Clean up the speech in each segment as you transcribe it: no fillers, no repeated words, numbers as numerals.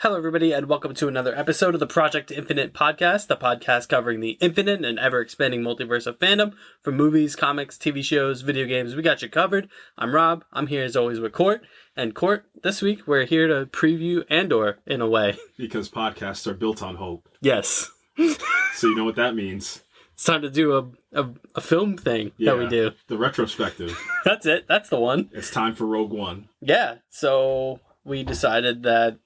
Hello, everybody, and welcome to another episode of the Project Infinite podcast, the podcast covering the infinite and ever-expanding multiverse of fandom from movies, comics, TV shows, video games. We got you covered. I'm Rob. I'm here as always with Court. And Court, this week we're here to preview Andor in a way. Because podcasts are built on hope. Yes. So you know what that means. It's time to do a film thing that we do. The retrospective. That's it. That's the one. It's time for Rogue One. Yeah. So we decided that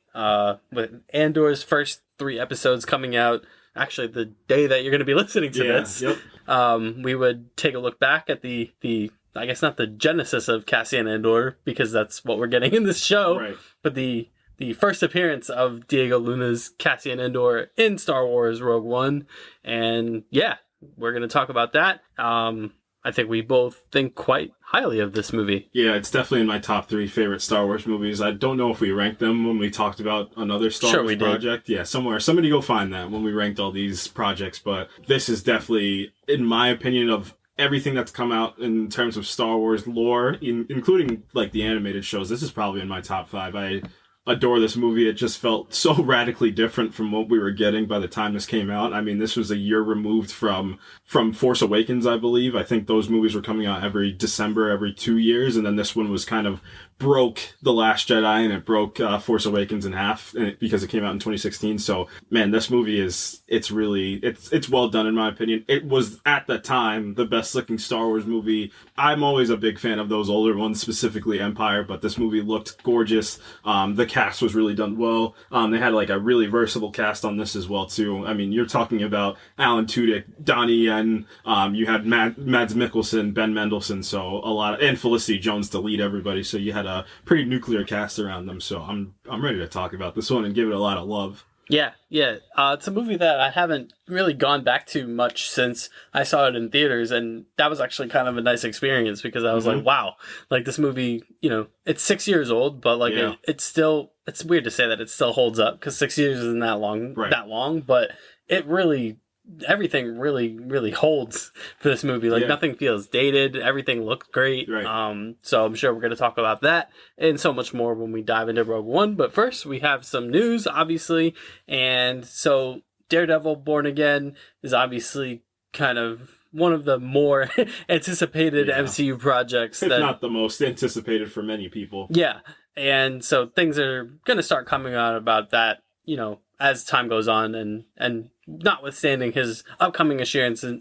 with Andor's first 3 episodes coming out, actually the day that you're going to be listening to this, we would take a look back at the I guess not the genesis of Cassian Andor, because that's what we're getting in this show, right, but the first appearance of Diego Luna's Cassian Andor in Star Wars Rogue One. And yeah, we're going to talk about that. I think we both think quite highly of this movie. Yeah, it's definitely in my top 3 favorite Star Wars movies. I don't know if we ranked them when we talked about another Star Wars project. Yeah, somewhere. Somebody go find that when we ranked all these projects. But this is definitely, in my opinion, of everything that's come out in terms of Star Wars lore, including like the animated shows, this is probably in my top 5. I adore this movie. It just felt so radically different from what we were getting by the time this came out. I mean, this was a year removed from Force Awakens, I believe. I think those movies were coming out every December, every 2 years, and then this one was kind of broke The Last Jedi, and it broke Force Awakens in half because it came out in 2016. So, man, this movie it's well done in my opinion. It was, at the time, the best looking Star Wars movie. I'm always a big fan of those older ones, specifically Empire, but this movie looked gorgeous. The cast was really done well. They had like a really versatile cast on this as well too. I mean, you're talking about Alan Tudyk, Donnie Yen, you had Mads Mikkelsen, Ben Mendelsohn, so and Felicity Jones to lead everybody. So you had a pretty nuclear cast around them. So I'm ready to talk about this one and give it a lot of love. Yeah. It's a movie that I haven't really gone back to much since I saw it in theaters, and that was actually kind of a nice experience because I was like, wow, like this movie, it's 6 years old, but like it's still, it's weird to say that it still holds up because 6 years isn't that long, but it really, everything really, really holds for this movie. Like nothing feels dated. Everything looked great. Right. So I'm sure we're going to talk about that and so much more when we dive into Rogue One. But first, we have some news, obviously. And so Daredevil Born Again is obviously kind of one of the more anticipated MCU projects. If not the most anticipated for many people. Yeah. And so things are going to start coming out about that, as time goes on, and notwithstanding his upcoming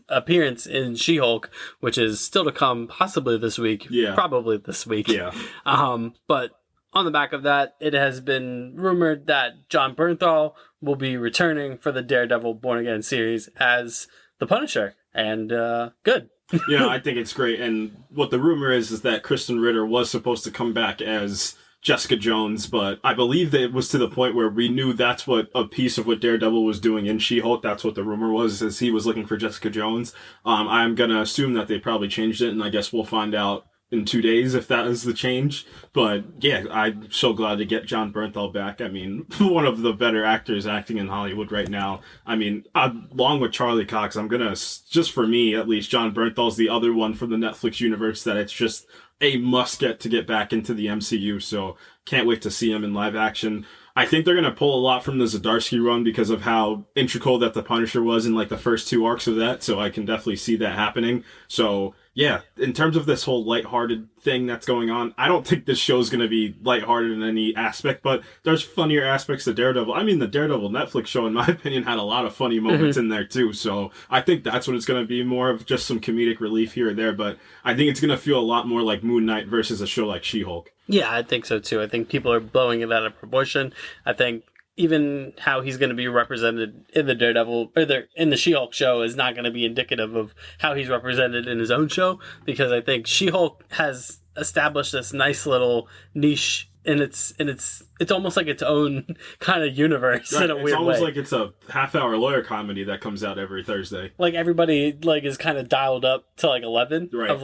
appearance in She-Hulk, which is still to come possibly this week. Yeah. Probably this week. Yeah. But on the back of that, it has been rumored that Jon Bernthal will be returning for the Daredevil Born Again series as the Punisher. And good. Yeah, I think it's great. And what the rumor is that Kristen Ritter was supposed to come back as Jessica Jones, but I believe that it was to the point where we knew that's what a piece of what Daredevil was doing in She-Hulk. That's what the rumor was, is he was looking for Jessica Jones. I'm going to assume that they probably changed it, and I guess we'll find out in 2 days if that is the change. But yeah, I'm so glad to get Jon Bernthal back. I mean, one of the better actors acting in Hollywood right now. I mean, along with Charlie Cox, I'm going to, just for me at least, Jon Bernthal's the other one from the Netflix universe that it's just a must to get back into the MCU, so can't wait to see him in live action. I think they're going to pull a lot from the Zdarsky run because of how integral that the Punisher was in like the first 2 arcs of that, so I can definitely see that happening. So yeah, in terms of this whole lighthearted thing that's going on, I don't think this show's going to be lighthearted in any aspect, but there's funnier aspects to Daredevil. I mean, the Daredevil Netflix show, in my opinion, had a lot of funny moments in there too, so I think that's what it's going to be, more of just some comedic relief here or there, but I think it's going to feel a lot more like Moon Knight versus a show like She-Hulk. Yeah, I think so too. I think people are blowing it out of proportion. I think even how he's going to be represented in the Daredevil or in the She-Hulk show is not going to be indicative of how he's represented in his own show, because I think She-Hulk has established this nice little niche and it's almost like its own kind of universe in a weird way. It's almost like it's a half-hour lawyer comedy that comes out every Thursday. Like everybody is kind of dialed up to 11 of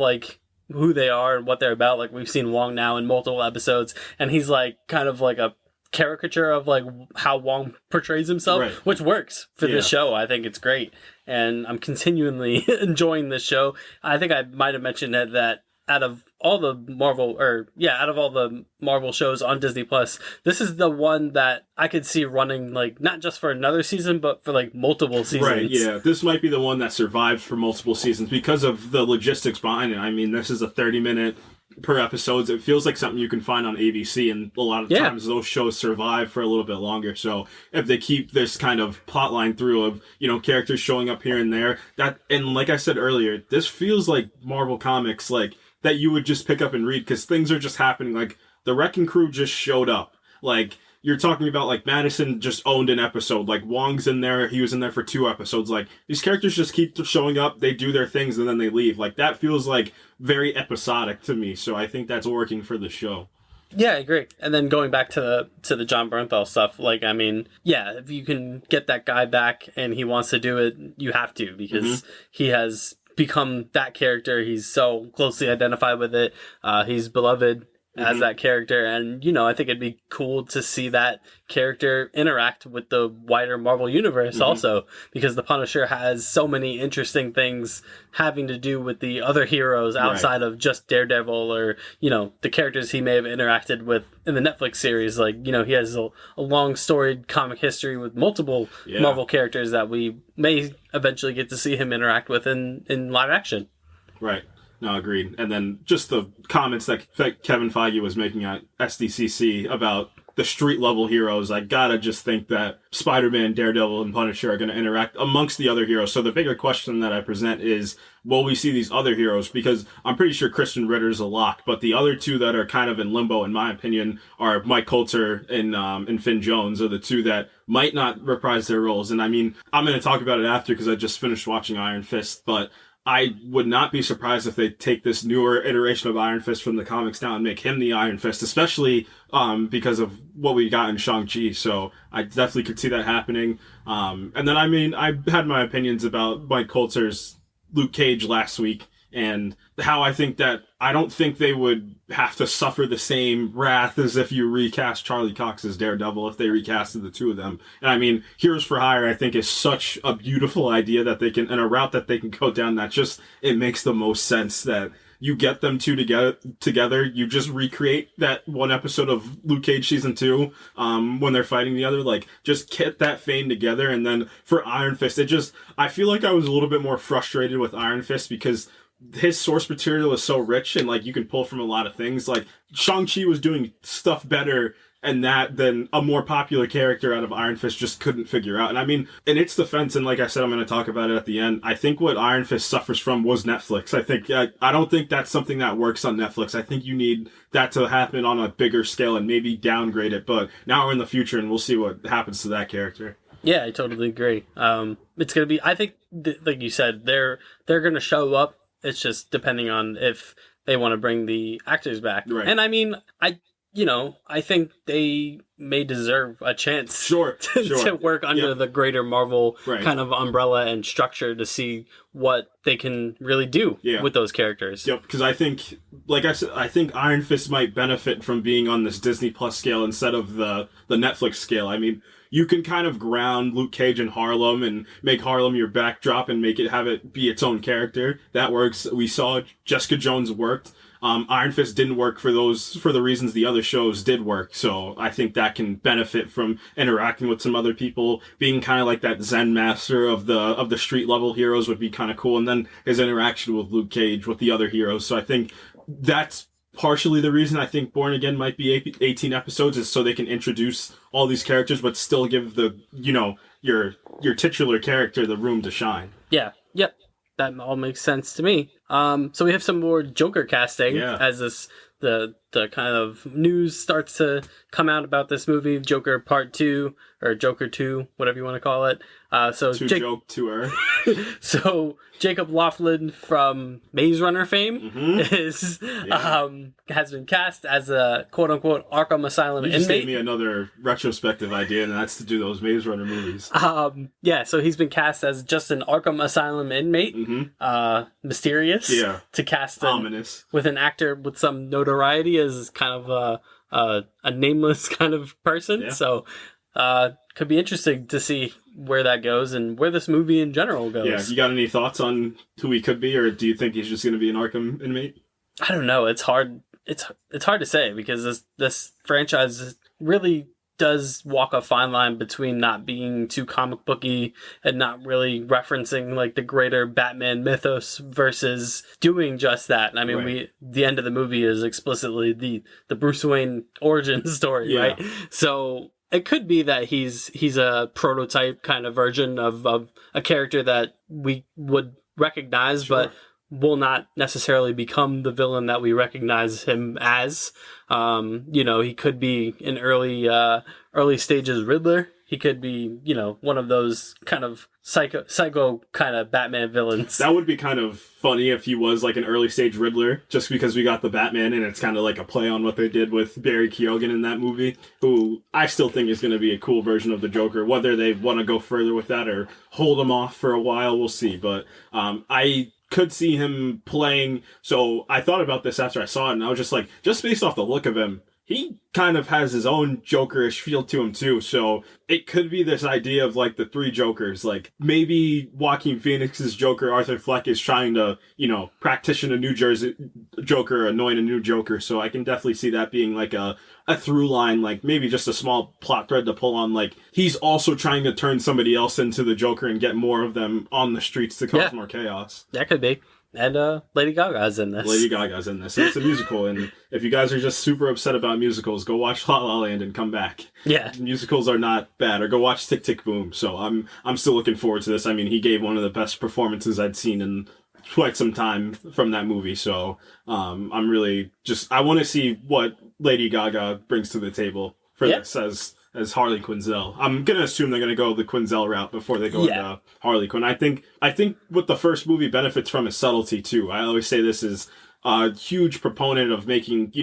who they are and what they're about. Like we've seen Wong now in multiple episodes, and he's kind of like a caricature of how Wong portrays himself, which works for this show. I think it's great, and I'm continually enjoying this show. I think I might have mentioned that out of all the Marvel shows on Disney Plus, this is the one that I could see running, like, not just for another season, but for, like, multiple seasons. Right, yeah. This might be the one that survives for multiple seasons because of the logistics behind it. I mean, this is a 30-minute per episodes. It feels like something you can find on ABC, and a lot of times those shows survive for a little bit longer. So if they keep this kind of plot line through of, characters showing up here and there, and like I said earlier, this feels like Marvel Comics, like, that you would just pick up and read, because things are just happening. Like, the Wrecking Crew just showed up. Like, you're talking about, like, Madison just owned an episode. Like, Wong's in there. He was in there for 2 episodes. Like, these characters just keep showing up. They do their things, and then they leave. Like, that feels, like, very episodic to me. So I think that's working for the show. Yeah, I agree. And then going back to the John Bernthal stuff, like, I mean, yeah, if you can get that guy back and he wants to do it, you have to, because he has become that character. He's so closely identified with it. He's beloved as that character, and I think it'd be cool to see that character interact with the wider Marvel universe also, because the Punisher has so many interesting things having to do with the other heroes outside of just Daredevil, or the characters he may have interacted with in the Netflix series. Like, he has a long storied comic history with multiple Marvel characters that we may eventually get to see him interact with in live action. Right. No, agreed. And then just the comments that Kevin Feige was making at SDCC about the street-level heroes, I gotta just think that Spider-Man, Daredevil, and Punisher are going to interact amongst the other heroes. So the bigger question that I present is, will we see these other heroes? Because I'm pretty sure Kristen Ritter's a lock, but the other two that are kind of in limbo, in my opinion, are Mike Coulter and Finn Jones, are the two that might not reprise their roles. And I mean, I'm going to talk about it after, because I just finished watching Iron Fist, but I would not be surprised if they take this newer iteration of Iron Fist from the comics now and make him the Iron Fist, especially because of what we got in Shang-Chi. So I definitely could see that happening. And then, I mean, I had my opinions about Mike Coulter's Luke Cage last week, and how I don't think they would have to suffer the same wrath as if you recast Charlie Cox as Daredevil, if they recasted the two of them. And I mean, Heroes for Hire, I think, is such a beautiful idea that they can, and a route that they can go down, that just, it makes the most sense that you get them two together, you just recreate that one episode of Luke Cage season 2, when they're fighting the other, like, just get that fame together. And then for Iron Fist, I feel like I was a little bit more frustrated with Iron Fist, because his source material is so rich, and like, you can pull from a lot of things. Like, Shang-Chi was doing stuff better and that than a more popular character out of Iron Fist just couldn't figure out. And I mean, in its defense, and like I said, I'm going to talk about it at the end, I think what Iron Fist suffers from was Netflix. I don't think that's something that works on Netflix. I think you need that to happen on a bigger scale and maybe downgrade it. But now we're in the future, and we'll see what happens to that character. Yeah, I totally agree. It's going to be, I think, like you said, they're going to show up. It's just depending on if they want to bring the actors back. Right. And I mean, I think they may deserve a chance to work under the greater Marvel kind of umbrella and structure, to see what they can really do with those characters. Yep, because I think, like I said, I think Iron Fist might benefit from being on this Disney Plus scale instead of the Netflix scale. I mean, you can kind of ground Luke Cage in Harlem and make Harlem your backdrop and have it be its own character. That works. We saw Jessica Jones worked. Iron Fist didn't work for the reasons the other shows did work. So I think that can benefit from interacting with some other people, being kind of like that Zen master of the street level heroes would be kind of cool. And then his interaction with Luke Cage with the other heroes. So I think that's partially the reason I think Born Again might be 18 episodes, is so they can introduce all these characters, but still give your titular character the room to shine. Yeah. Yep. That all makes sense to me. So we have some more Joker casting as the kind of news starts to come out about this movie, Joker Part 2, or Joker 2, whatever you want to call it. Joke tour. So Jacob Lofland from Maze Runner fame has been cast as a quote unquote Arkham Asylum inmate. You just gave me another retrospective idea, and that's to do those Maze Runner movies. So he's been cast as just an Arkham Asylum inmate. Mysterious. Yeah. To cast ominous with an actor with some notoriety as kind of a nameless kind of person. Yeah. So could be interesting to see where that goes and where this movie in general goes. Yeah, you got any thoughts on who he could be, or do you think he's just going to be an Arkham inmate? I don't know. It's hard. It's hard to say because this franchise really does walk a fine line between not being too comic booky and not really referencing like the greater Batman mythos versus doing just that. I mean, the end of the movie is explicitly the Bruce Wayne origin story, right? So it could be that he's a prototype kind of version of a character that we would recognize, but will not necessarily become the villain that we recognize him as. He could be an early stages Riddler. He could be, one of those kind of psycho kind of Batman villains. That would be kind of funny if he was like an early stage Riddler, just because we got the Batman and it's kind of like a play on what they did with Barry Keoghan in that movie, who I still think is going to be a cool version of the Joker. Whether they want to go further with that or hold him off for a while, we'll see. But I could see him playing. So I thought about this after I saw it, and I was just like, just based off the look of him, he kind of has his own Jokerish feel to him too. So it could be this idea of like the three Jokers. Like maybe Joaquin Phoenix's Joker, Arthur Fleck, is trying to, practition a New Jersey Joker, anoint a new Joker. So I can definitely see that being like a through line, like maybe just a small plot thread to pull on. Like he's also trying to turn somebody else into the Joker and get more of them on the streets to cause more chaos. That could be. And Lady Gaga's in this. Lady Gaga's in this. It's a musical, and if you guys are just super upset about musicals, go watch La La Land and come back. Yeah. Musicals are not bad. Or go watch Tick Tick Boom. So I'm still looking forward to this. I mean, he gave one of the best performances I'd seen in quite some time from that movie. So I'm really I want to see what Lady Gaga brings to the table for this as Harley Quinzel. I'm going to assume they're going to go the Quinzel route before they go into Harley Quinn. I think what the first movie benefits from is subtlety, too. I always say this is a huge proponent of making,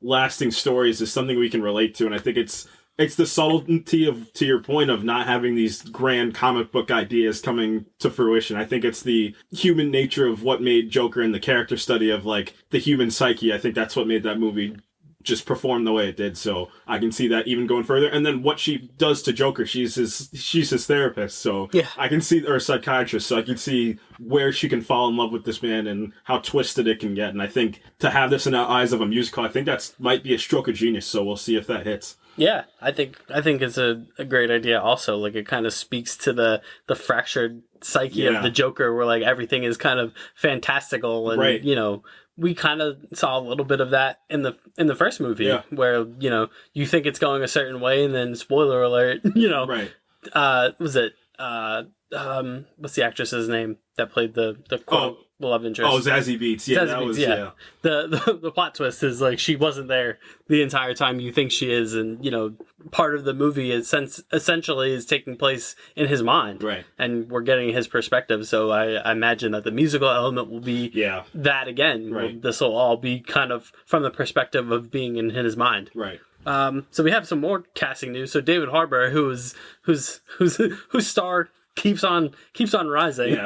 lasting stories is something we can relate to. And I think it's the subtlety of, to your point, of not having these grand comic book ideas coming to fruition. I think it's the human nature of what made Joker and the character study of, like, the human psyche. I think that's what made that movie just perform the way it did. So I can see that even going further. And then what she does to Joker, she's his therapist. So I can see, or a psychiatrist. So I can see where she can fall in love with this man and how twisted it can get. And I think to have this in the eyes of a musical, I think that's might be a stroke of genius. So we'll see if that hits. Yeah, I think it's a great idea also. Like it kind of speaks to the fractured psyche of the Joker, where like everything is kind of fantastical and we kind of saw a little bit of that in the first movie where, you think it's going a certain way and then spoiler alert, was it, what's the actress's name that played the love interest? Oh, Zazie Beetz. Yeah, Zazie Beetz, The plot twist is like she wasn't there the entire time you think she is, and part of the movie is essentially is taking place in his mind, right? And we're getting his perspective. So I imagine that the musical element will be that again. Right. This will all be kind of from the perspective of being in his mind, right? So we have some more casting news. So David Harbour, whose star keeps on rising,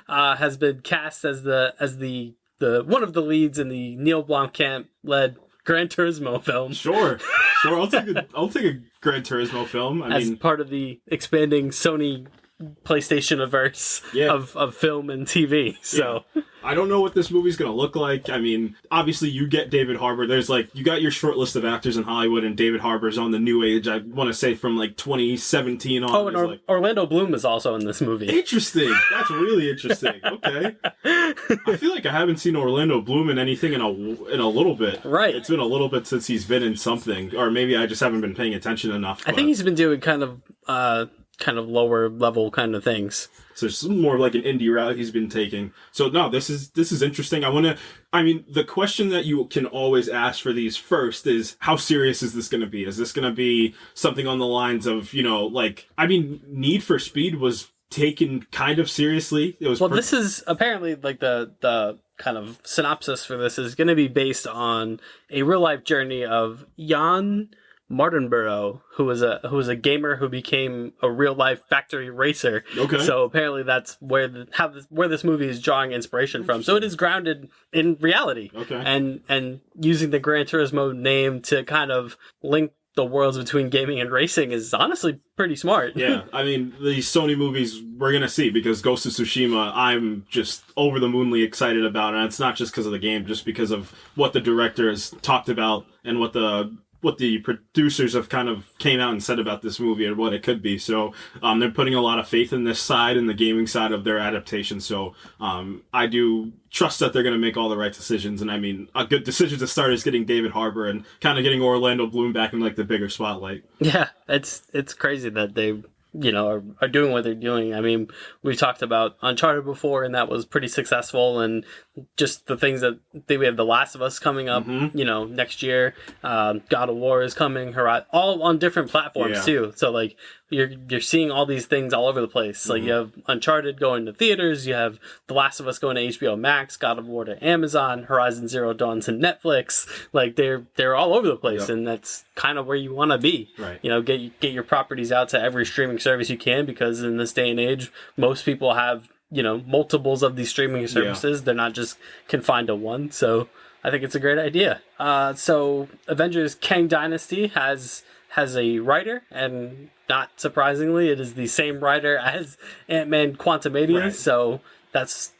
has been cast as the one of the leads in the Neil Blomkamp led Gran Turismo film. Sure. I'll take a Gran Turismo film. I mean, part of the expanding Sony PlayStation-averse of film and TV. So I don't know what this movie's going to look like. I mean, obviously you get David Harbour. There's you got your short list of actors in Hollywood, and David Harbour's on the new age. I want to say from 2017 on. Oh, and Orlando Bloom is also in this movie. Interesting. That's really interesting. Okay. I feel like I haven't seen Orlando Bloom in anything in a little bit. Right. It's been a little bit since he's been in something, or maybe I just haven't been paying attention enough. I think he's been doing kind of lower level kind of things. So it's more like an indie route he's been taking. So no, this is interesting. The question that you can always ask for these first is, how serious is this going to be? Is this going to be something on the lines of, Need for Speed was taken kind of seriously. It was this is apparently the kind of synopsis for this is going to be based on a real life journey of Jan Martinborough, who was a gamer who became a real life factory racer. Okay. So apparently that's where this movie is drawing inspiration from. So it is grounded in reality. Okay. And using the Gran Turismo name to kind of link the worlds between gaming and racing is honestly pretty smart. Yeah, I mean, these Sony movies we're going to see, because Ghost of Tsushima, I'm just over the moonly excited about, and it's not just because of the game, just because of what the director has talked about and what the producers have kind of came out and said about this movie and what it could be. So they're putting a lot of faith in this side and the gaming side of their adaptation. So I do trust that they're going to make all the right decisions. And I mean, a good decision to start is getting David Harbour and kind of getting Orlando Bloom back in like the bigger spotlight. Yeah, it's crazy that they are doing what they're doing. I mean, we've talked about Uncharted before, and that was pretty successful, and just the things that we have The Last of Us coming up, next year. God of War is coming, all on different platforms too. So like you're seeing all these things all over the place. Like you have Uncharted going to theaters, you have The Last of Us going to HBO Max, God of War to Amazon, Horizon Zero Dawn to Netflix. Like they're all over the place, and that's kind of where you want to be. Right. Get your properties out to every streaming service you can, because in this day and age, most people have multiples of these streaming services. They're not just confined to one. So I think it's a great idea. So Avengers Kang Dynasty has a writer, and not surprisingly, it is the same writer as Ant-Man Quantumania. Right. So that's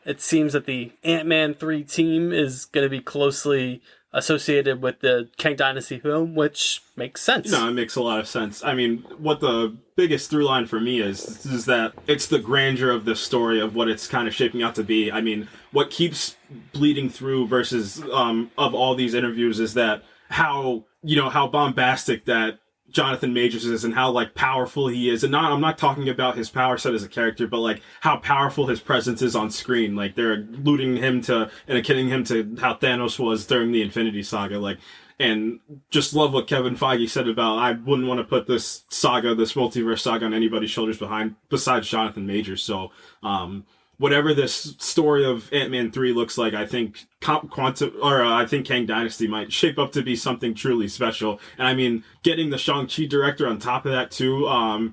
it seems that the Ant-Man 3 team is going to be closely associated with the Kang Dynasty film, which makes sense. No, it makes a lot of sense. I mean, what the biggest through line for me is that it's the grandeur of this story of what it's kind of shaping out to be. I mean, what keeps bleeding through versus of all these interviews is that how bombastic that Jonathan Majors is and how like powerful he is. And I'm not talking about his power set as a character, but like how powerful his presence is on screen. Like they're alluding him to and akinning him to how Thanos was during the Infinity Saga. Like, and just love what Kevin Feige said about, I wouldn't want to put this multiverse saga on anybody's shoulders besides Jonathan Majors. So, whatever this story of Ant-Man 3 looks like, I think I think Kang Dynasty might shape up to be something truly special. And I mean, getting the Shang-Chi director on top of that too. I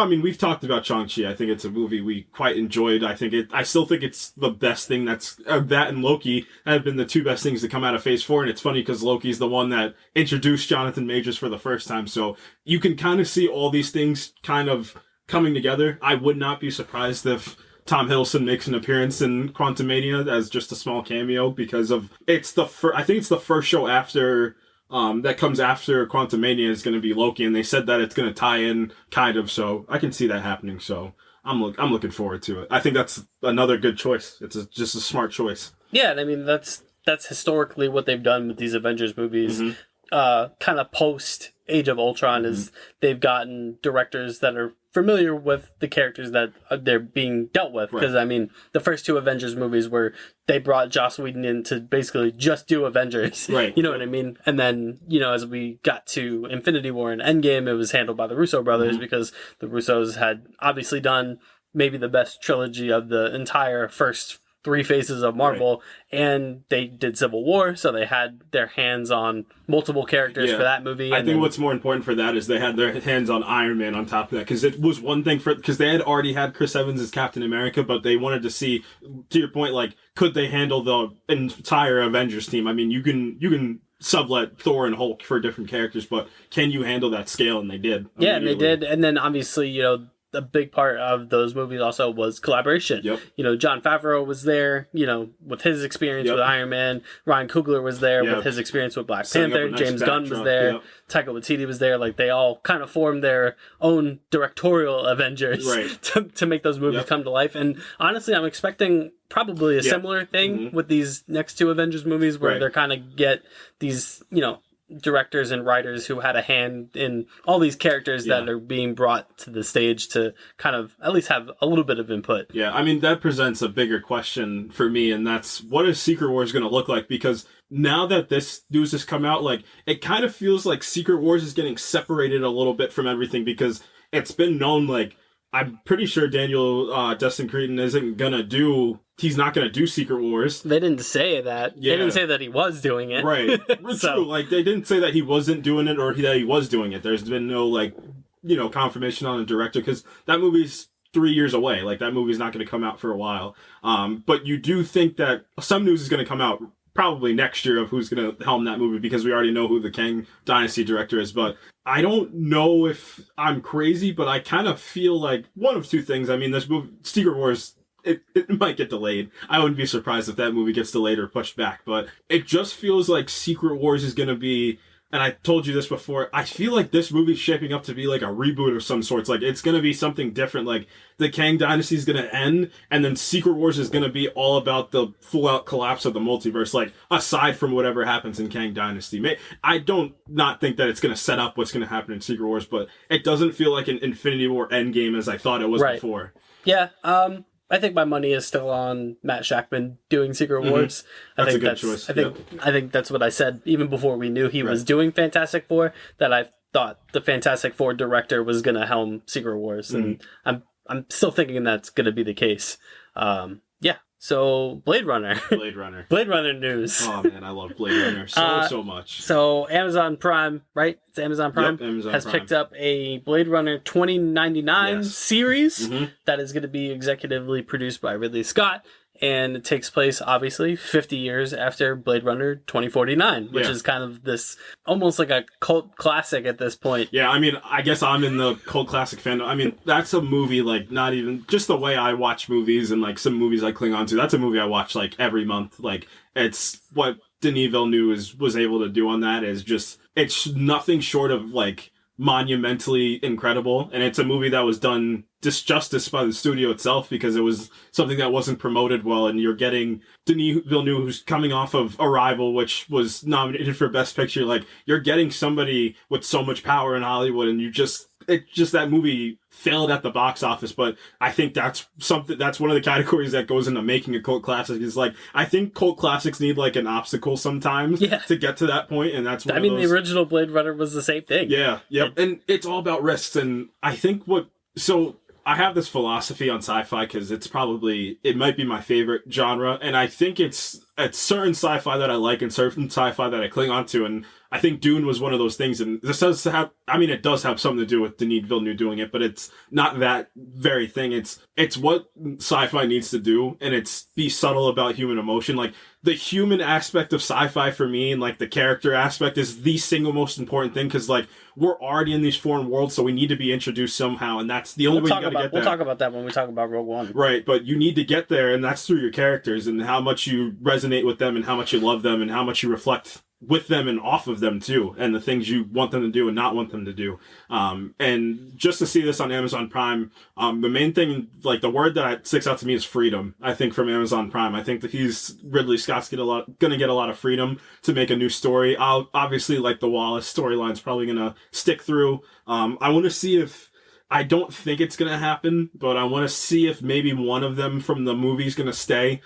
mean, we've talked about Shang-Chi. I think it's a movie we quite enjoyed. I still think it's the best thing that and Loki have been the two best things to come out of Phase 4. And it's funny because Loki's the one that introduced Jonathan Majors for the first time. So you can kind of see all these things kind of coming together. I would not be surprised if Tom Hiddleston makes an appearance in Quantumania as just a small cameo, because of I think it's the first show after that comes after Quantumania is going to be Loki, and they said that it's going to tie in kind of, so I can see that happening. So I'm looking forward to it. I think that's another good choice. It's just a smart choice. Yeah, and I mean that's historically what they've done with these Avengers movies. Kind of post Age of Ultron is they've gotten directors that are familiar with the characters that they're being dealt with. Because, I mean, the first two Avengers movies where they brought Joss Whedon in to basically just do Avengers. Right. You know what I mean? And then, as we got to Infinity War and Endgame, it was handled by the Russo brothers because the Russos had obviously done maybe the best trilogy of the entire first three phases of Marvel, and they did Civil War, so they had their hands on multiple characters for that movie. I think what's more important for that is they had their hands on Iron Man on top of that, because it was one thing because they had already had Chris Evans as Captain America, but they wanted to see, to your point, like, could they handle the entire Avengers team? I mean, you can sublet Thor and Hulk for different characters, but can you handle that scale? And they did. Yeah, and they did. And then obviously, a big part of those movies also was collaboration. Yep. John Favreau was there, with his experience with Iron Man. Ryan Coogler was there with his experience with Black Panther. James Gunn was there. Yep. Taika Waititi was there. Like, they all kind of formed their own directorial Avengers to make those movies come to life. And honestly, I'm expecting probably a similar thing with these next two Avengers movies, where they're kind of get these, directors and writers who had a hand in all these characters that are being brought to the stage to kind of at least have a little bit of input. Yeah, I mean, that presents a bigger question for me, and that's, what is Secret Wars going to look like? Because now that this news has come out, like, it kind of feels like Secret Wars is getting separated a little bit from everything, because it's been known, like, I'm pretty sure Destin Creighton he's not gonna do Secret Wars. They didn't say that. Yeah. They didn't say that he was doing it. Right. True. Like, they didn't say that he wasn't doing it or that he was doing it. There's been no, like, confirmation on the director, because that movie's 3 years away. Like, that movie's not going to come out for a while. But you do think that some news is going to come out probably next year of who's going to helm that movie, because we already know who the Kang Dynasty director is. But I don't know if I'm crazy, but I kind of feel like one of two things. I mean, this movie, Secret Wars, it might get delayed. I wouldn't be surprised if that movie gets delayed or pushed back, but it just feels like Secret Wars is going to be, and I told you this before, I feel like this movie's shaping up to be like a reboot of some sorts. Like, it's going to be something different. Like, the Kang Dynasty is going to end, and then Secret Wars is going to be all about the full-out collapse of the multiverse, like, aside from whatever happens in Kang Dynasty. I don't not think that it's going to set up what's going to happen in Secret Wars, but it doesn't feel like an Infinity War Endgame as I thought it was before. Yeah, I think my money is still on Matt Shackman doing Secret Wars. That's a good choice. I think that's what I said even before we knew he was doing Fantastic Four, that I thought the Fantastic Four director was going to helm Secret Wars, and I'm still thinking that's going to be the case. So Blade Runner news. Oh man, I love Blade Runner so much. So Amazon Prime, right? It's Amazon Prime. Yep, Amazon has Prime. picked up a Blade Runner 2099 series that is going to be executively produced by Ridley Scott, and it takes place obviously 50 years after Blade Runner 2049, which is kind of this almost like a cult classic at this point. Yeah, I mean, I guess I'm in the cult classic fandom. I mean, that's a movie, like, not even just the way I watch movies and like some movies I cling on to. That's a movie I watch like every month. Like, it's what Denis Villeneuve was able to do on that is just, it's nothing short of like monumentally incredible, and it's a movie that was done disjustice by the studio itself because it was something that wasn't promoted well, and you're getting Denis Villeneuve, who's coming off of Arrival, which was nominated for Best Picture. Like, you're getting somebody with so much power in Hollywood, and that movie failed at the box office, but I think that's one of the categories that goes into making a cult classic. Is like, I think cult classics need like an obstacle sometimes to get to that point, and that's one of those. The original Blade Runner was the same thing. Yeah, yep, and it's all about risks, and I think I have this philosophy on sci-fi because it might be my favorite genre, and I think it's certain sci-fi that I like and certain sci-fi that I cling on to, and I think Dune was one of those things, and this does have, it does have something to do with Denis Villeneuve doing it, but it's not that very thing. It's what sci-fi needs to do, and it's be subtle about human emotion. Like, the human aspect of sci-fi for me, and like the character aspect, is the single most important thing, because like, we're already in these foreign worlds, so we need to be introduced somehow, and that's the only way you gotta get there. We'll talk about that when we talk about Rogue One. Right, but you need to get there, and that's through your characters, and how much you resonate with them, and how much you love them, and how much you reflect with them and off of them too, and the things you want them to do and not want them to do. And just to see this on Amazon Prime, the main thing, like the word that sticks out to me is freedom. I think from Amazon Prime, I think that Ridley Scott's gonna get a lot of freedom to make a new story. Obviously, like the Wallace storyline's probably gonna stick through. I want to see if, I don't think it's going to happen, but I want to see if maybe one of them from the movie's going to stay.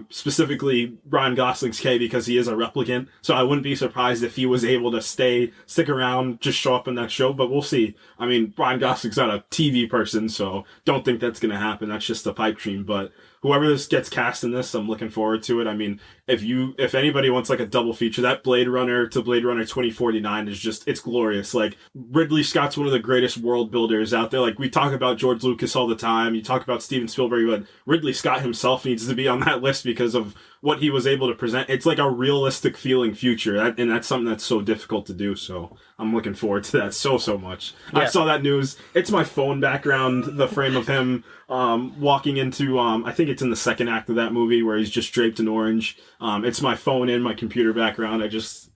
Specifically, Ryan Gosling's Kay, because he is a replicant. So I wouldn't be surprised if he was able to stick around, just show up in that show, but we'll see. I mean, Ryan Gosling's not a TV person, so don't think that's going to happen. That's just a pipe dream, but whoever this gets cast in this, I'm looking forward to it. I mean, if anybody wants like a double feature, that Blade Runner to Blade Runner 2049 is just, it's glorious. Like, Ridley Scott's one of the greatest world builders out there. Like, we talk about George Lucas all the time. You talk about Steven Spielberg, but Ridley Scott himself needs to be on that list because of what he was able to present. It's like a realistic feeling future, and that's something that's so difficult to do. So I'm looking forward to that so much. Yeah. I saw that news. It's my phone background, the frame of him walking into, I think it's in the second act of that movie where he's just draped in orange. It's my phone in my computer background.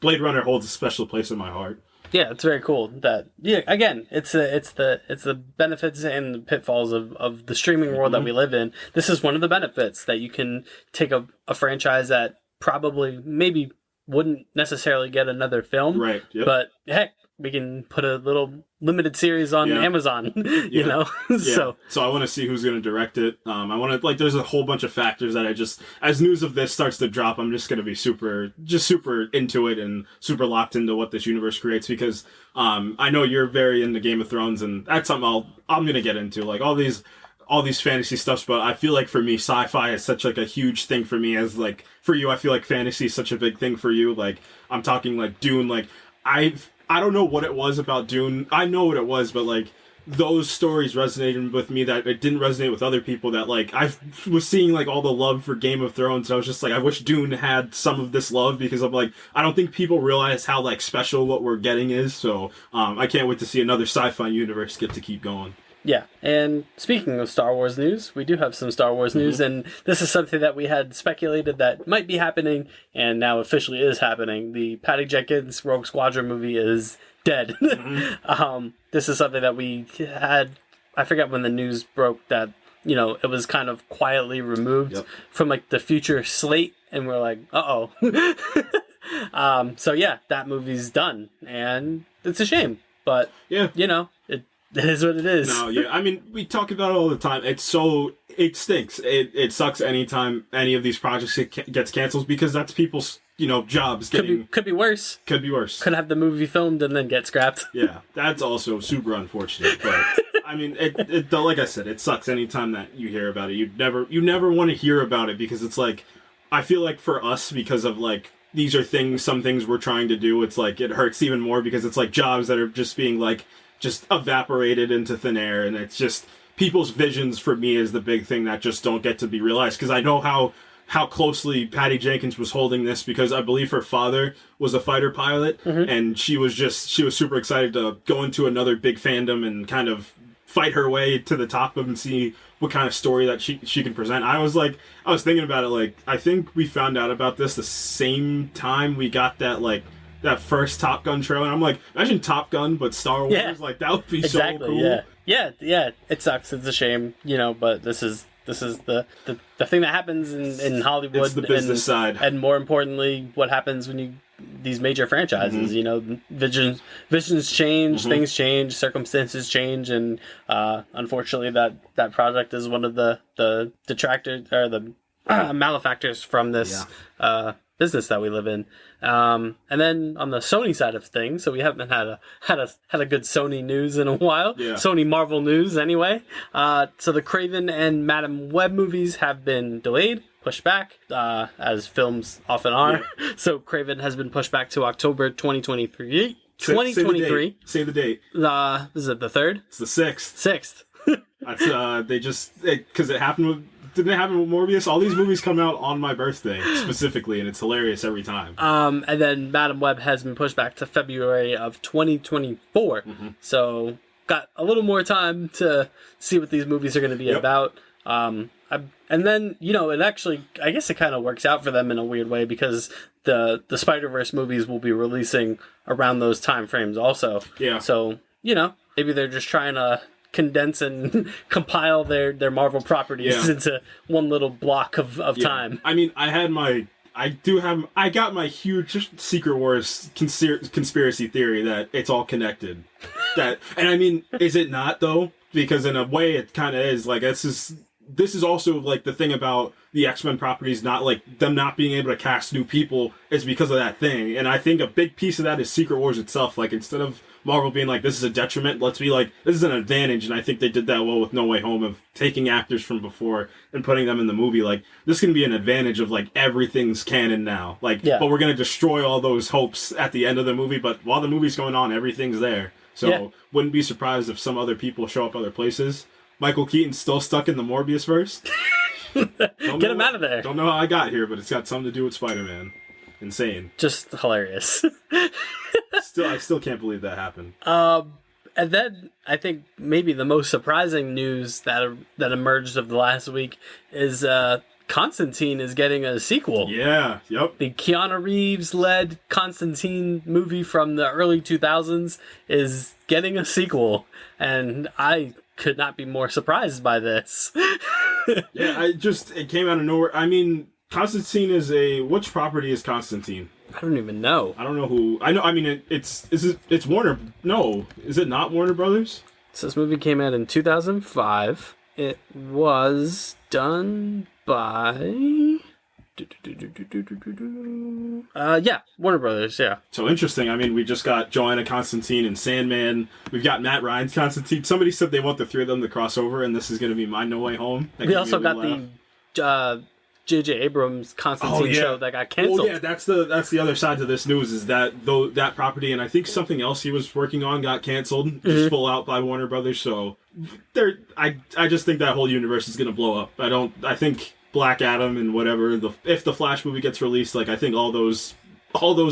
Blade Runner holds a special place in my heart. Yeah, it's very cool. Again, it's the benefits and the pitfalls of the streaming world that we live in. This is one of the benefits, that you can take a franchise that probably maybe wouldn't necessarily get another film. Right. Yep. But heck, we can put a little limited series on Amazon, you know? Yeah. So I want to see who's going to direct it. I want to, there's a whole bunch of factors that as news of this starts to drop, I'm just going to be super into it and super locked into what this universe creates, because I know you're very into Game of Thrones, and that's something I'm going to get into, like all these fantasy stuffs. But I feel like for me, sci-fi is such like a huge thing for me, as like for you, I feel like fantasy is such a big thing for you. Like, I'm talking like Dune, like I don't know what it was about Dune. I know what it was, but like, those stories resonated with me that it didn't resonate with other people. That like I was seeing like all the love for Game of Thrones, and I was just like, I wish Dune had some of this love, because I'm like, I don't think people realize how like special what we're getting is. So I can't wait to see another sci-fi universe get to keep going. Yeah, and speaking of Star Wars news, we do have some Star Wars news, and this is something that we had speculated that might be happening, and now officially is happening. The Patty Jenkins Rogue Squadron movie is dead. This is something that we had, I forget when the news broke that, you know, it was kind of quietly removed from like the future slate, and we're like, uh-oh. So yeah, that movie's done, and it's a shame, but, you know, it is what it is. No, yeah. I mean, we talk about it all the time. It stinks. It sucks anytime any of these projects gets canceled, because that's people's, you know, jobs getting... Could be worse. Could be worse. Could have the movie filmed and then get scrapped. Yeah, that's also super unfortunate. But, I mean, like I said, it sucks anytime that you hear about it. You never want to hear about it, because it's like... I feel like for us, because of, like, these are some things we're trying to do, it's like, it hurts even more, because it's like jobs that are just being, like... just evaporated into thin air, and it's just people's visions for me is the big thing that just don't get to be realized, because I know how closely Patty Jenkins was holding this, because I believe her father was a fighter pilot, and she was super excited to go into another big fandom and kind of fight her way to the top of and see what kind of story that she can present. I was thinking about it, like, I think we found out about this the same time we got that first Top Gun trailer. And I'm like, imagine Top Gun, but Star Wars. Like, that would be so cool. Yeah. It sucks. It's a shame, you know, but this is the thing that happens in Hollywood. It's the business side. And more importantly, what happens when these major franchises, you know, visions change, things change, circumstances change, and unfortunately that project is one of the detractors, or the malefactors from this business that we live in. And then on the Sony side of things, so we haven't had a good Sony news in a while. Sony Marvel news anyway. So the Kraven and Madam Web movies have been delayed, pushed back, as films often are. So Kraven has been pushed back to October 2023. 2023. Say the date. Is it the 3rd? It's the 6th. 6th. That's because it happened with... Didn't it happen with Morbius? All these movies come out on my birthday, specifically, and it's hilarious every time. And then Madam Web has been pushed back to February of 2024. So, got a little more time to see what these movies are going to be about. And then, you know, it actually, I guess it kind of works out for them in a weird way, because the Spider-Verse movies will be releasing around those time frames also. So, you know, maybe they're just trying to condense and compile their Marvel properties into one little block of time. I mean, I got my huge Secret Wars conspiracy theory that it's all connected. And I mean, is it not though? Because in a way it kind of is. Like, this is also like the thing about the X-Men properties, not like them not being able to cast new people is because of that thing. And I think a big piece of that is Secret Wars itself. Like, instead of Marvel being like, this is a detriment, let's be like, this is an advantage. And I think they did that well with No Way Home, of taking actors from before and putting them in the movie. Like, this can be an advantage of like, everything's canon now. Like, but we're going to destroy all those hopes at the end of the movie. But while the movie's going on, everything's there. So wouldn't be surprised if some other people show up other places. Michael Keaton's still stuck in the Morbius verse. Get him out of there. Don't know how I got here, but it's got something to do with Spider-Man. Insane. Just hilarious. I still can't believe that happened. And then I think maybe the most surprising news that emerged of the last week is Constantine is getting a sequel. Yeah, yep. The Keanu Reeves led Constantine movie from the early 2000s is getting a sequel, and I could not be more surprised by this. It came out of nowhere. I mean, Constantine is which property is Constantine? I don't even know. I don't know who. I mean, it's Warner. No, is it not Warner Brothers? So this movie came out in 2005. It was done by... Warner Brothers, yeah. So interesting. I mean, we just got Joanna Constantine and Sandman. We've got Matt Ryan's Constantine. Somebody said they want the three of them to cross over, and this is going to be my No Way Home. We also got the J.J. Abrams' Constantine show that got canceled. Well, yeah, that's the other side to this news is that that property and I think something else he was working on got canceled, just full out by Warner Brothers. So I just think that whole universe is going to blow up. I think Black Adam and whatever if the Flash movie gets released, like I think all those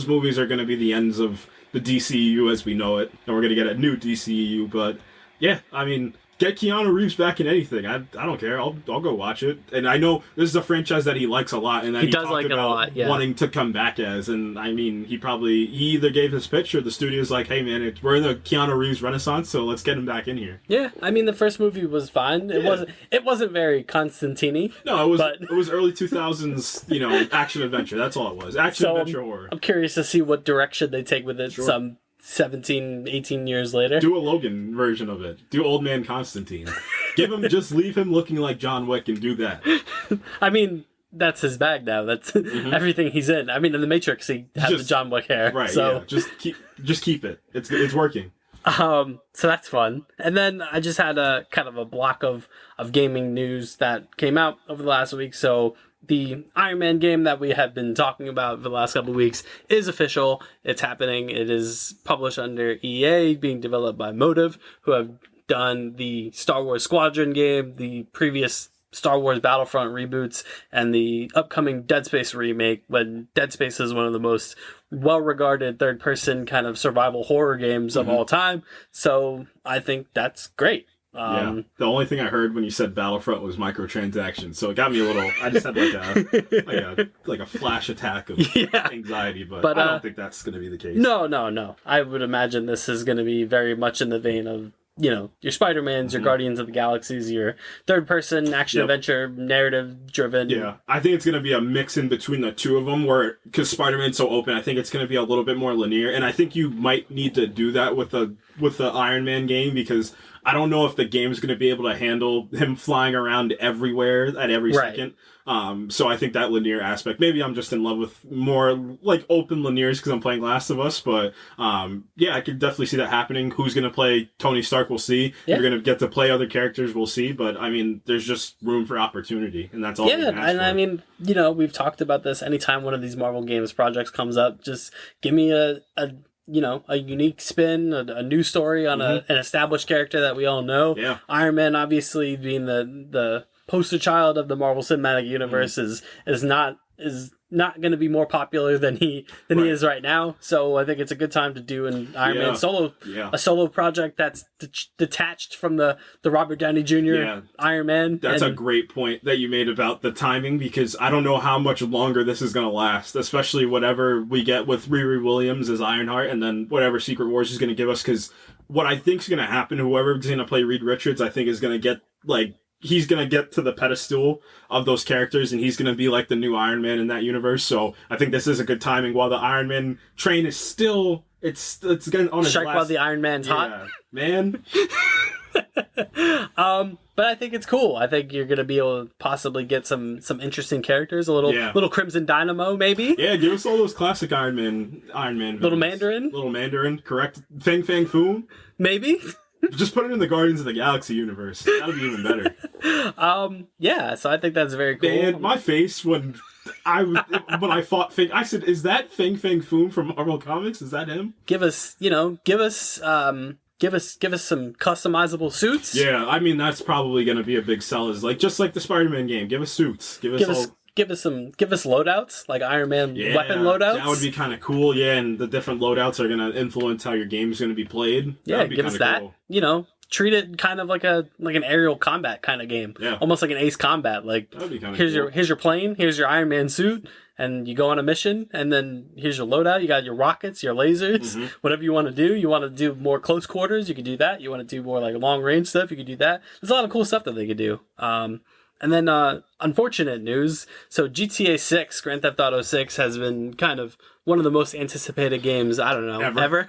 movies are going to be the ends of the DCEU as we know it, and we're going to get a new DCEU. But yeah, I mean, get Keanu Reeves back in anything. I don't care. I'll go watch it. And I know this is a franchise that he likes a lot, and that he does like it a lot. Yeah. Wanting to come back as. And I mean, he either gave his pitch or the studio's like, hey man, we're in the Keanu Reeves renaissance, so let's get him back in here. Yeah, I mean the first movie was fine. It wasn't very Constantine. No, it was early 2000s, action adventure. That's all it was. Adventure horror. I'm curious to see what direction they take with it. Sure. 17, 18 years later. Do a Logan version of it. Do Old Man Constantine. Just leave him looking like John Wick and do that. I mean, that's his bag now. That's everything he's in. I mean, in The Matrix, he had the John Wick hair. Right, so. yeah. Just keep it. It's working. So that's fun. And then I just had a kind of a block of gaming news that came out over the last week. So the Iron Man game that we have been talking about for the last couple of weeks is official. It's happening. It is published under EA, being developed by Motive, who have done the Star Wars Squadron game, the previous Star Wars Battlefront reboots, and the upcoming Dead Space remake, when Dead Space is one of the most well-regarded third-person kind of survival horror games of all time. So I think that's great. The only thing I heard when you said Battlefront was microtransactions, so it got me a little. I just had like a flash attack of anxiety, but I don't think that's going to be the case. No. I would imagine this is going to be very much in the vein of your Spider-Mans, your Guardians of the Galaxies, your third-person action-adventure, narrative-driven. Yeah, I think it's going to be a mix in between the two of them, because Spider-Man's so open, I think it's going to be a little bit more linear, and I think you might need to do that with the Iron Man game, because I don't know if the game's going to be able to handle him flying around everywhere at every second. So I think that linear aspect, maybe I'm just in love with more like open linears because I'm playing Last of Us, but I could definitely see that happening. Who's going to play Tony Stark, we'll see. You're going to get to play other characters, we'll see. But I mean, there's just room for opportunity, and that's all we can ask for. I mean, we've talked about this. Anytime one of these Marvel Games projects comes up, just give me a unique spin, a new story on an established character that we all know. Yeah. Iron Man, obviously, being the poster child of the Marvel Cinematic Universe, is not going to be more popular than he is right now. So I think it's a good time to do an Iron Man solo project that's detached from the Robert Downey Jr. Iron Man. That's a great point that you made about the timing, because I don't know how much longer this is going to last, especially whatever we get with Riri Williams as Ironheart, and then whatever Secret Wars is going to give us, because what I think is going to happen, whoever's going to play Reed Richards, I think is going to get he's going to get to the pedestal of those characters, and he's going to be like the new Iron Man in that universe. So I think this is a good timing while the Iron Man train is still, it's getting on its strike while the Iron Man's hot. Man. But I think it's cool. I think you're going to be able to possibly get some interesting characters, a little Crimson Dynamo, maybe. Yeah, give us all those classic Iron Man villains. Little Mandarin, correct. Fang Foom.Maybe. Just put it in the Guardians of the Galaxy universe. That'll be even better. So I think that's very cool. Man, my face when I fought Fang, I said, "Is that Fang Foom from Marvel Comics? Is that him?" Give us some customizable suits. Yeah, I mean that's probably going to be a big sell. Is just like the Spider-Man game. Give us suits. Give us loadouts, like Iron Man weapon loadouts. That would be kind of cool, and the different loadouts are going to influence how your game is going to be played. Yeah, give us that. Cool. Treat it kind of like an aerial combat kind of game. Yeah. Almost like an Ace Combat. That'd be kind of cool. Here's your plane, here's your Iron Man suit, and you go on a mission, and then here's your loadout. You got your rockets, your lasers, whatever you want to do. You want to do more close quarters, you can do that. You want to do more long range stuff, you can do that. There's a lot of cool stuff that they could do. And then, unfortunate news. So GTA 6, Grand Theft Auto 6, has been kind of one of the most anticipated games, I don't know, ever.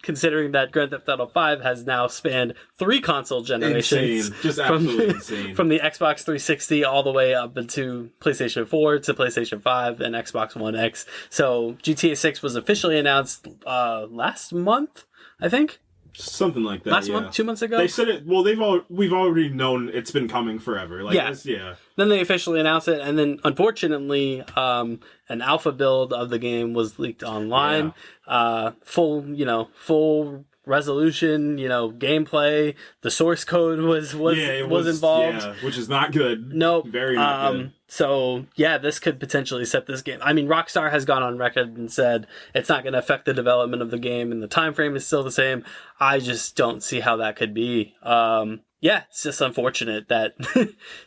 Considering that Grand Theft Auto 5 has now spanned 3 console generations. Insane. Just absolutely insane. From the Xbox 360 all the way up into PlayStation 4 to PlayStation 5 and Xbox One X. So GTA 6 was officially announced last month, I think. Something like that. Last month, 2 months ago. They said it. Well, we've already known it's been coming forever. Like, yeah. Then they officially announced it, and then unfortunately, an alpha build of the game was leaked online. Yeah. Full resolution, gameplay. The source code was involved. Yeah, which is not good. Nope. Very not good. So, this could potentially set this game. I mean, Rockstar has gone on record and said it's not going to affect the development of the game, and the time frame is still the same. I just don't see how that could be. It's just unfortunate that,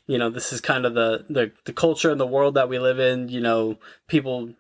this is kind of the culture and the world that we live in. People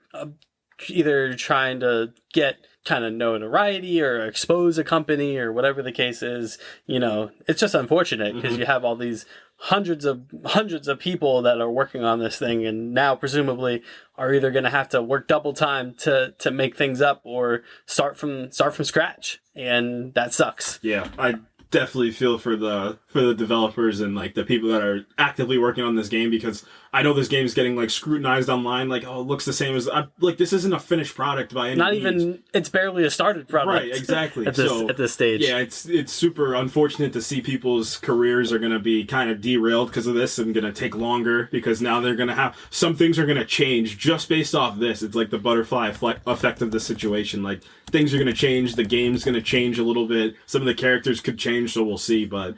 either trying to get kind of notoriety or expose a company or whatever the case is. It's just unfortunate because you have all these hundreds of people that are working on this thing, and now presumably are either going to have to work double time to make things up or start from scratch, and that sucks. Yeah, I definitely feel for the developers and like the people that are actively working on this game, because I know this game is getting like scrutinized online, like, oh, it looks the same as like this isn't a finished product by any Not means. Even it's barely a started product. Right, exactly. at this stage. Yeah, it's super unfortunate to see people's careers are going to be kind of derailed because of this and going to take longer, because now they're going to have some things are going to change just based off this. It's like the butterfly effect of the situation. Like, things are going to change, the game's going to change a little bit, some of the characters could change, so we'll see, but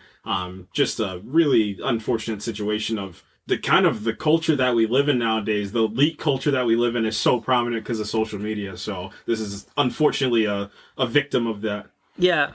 just a really unfortunate situation of the kind of the culture that we live in nowadays. The elite culture that we live in is so prominent because of social media, so this is unfortunately a victim of that. Yeah,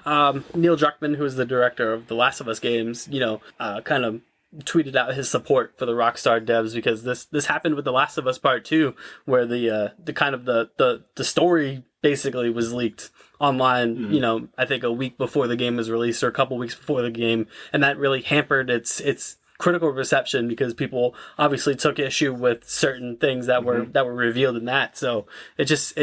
Neil Druckmann, who is the director of the Last of Us games, kind of tweeted out his support for the Rockstar devs, because this happened with The Last of Us Part 2, where the kind of the story basically was leaked online, I think a week before the game was released or a couple weeks before the game, and that really hampered its critical reception because people obviously took issue with certain things that were revealed in that. So it just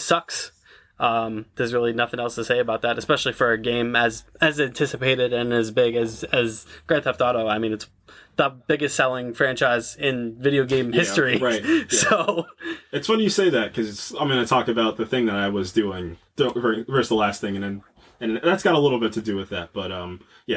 sucks. There's really nothing else to say about that, especially for a game as anticipated and as big as Grand Theft Auto. I mean, it's the biggest selling franchise in video game history. Right. Yeah. So it's funny you say that, because I'm going to talk about the thing that I was doing versus the last thing, and that's got a little bit to do with that. But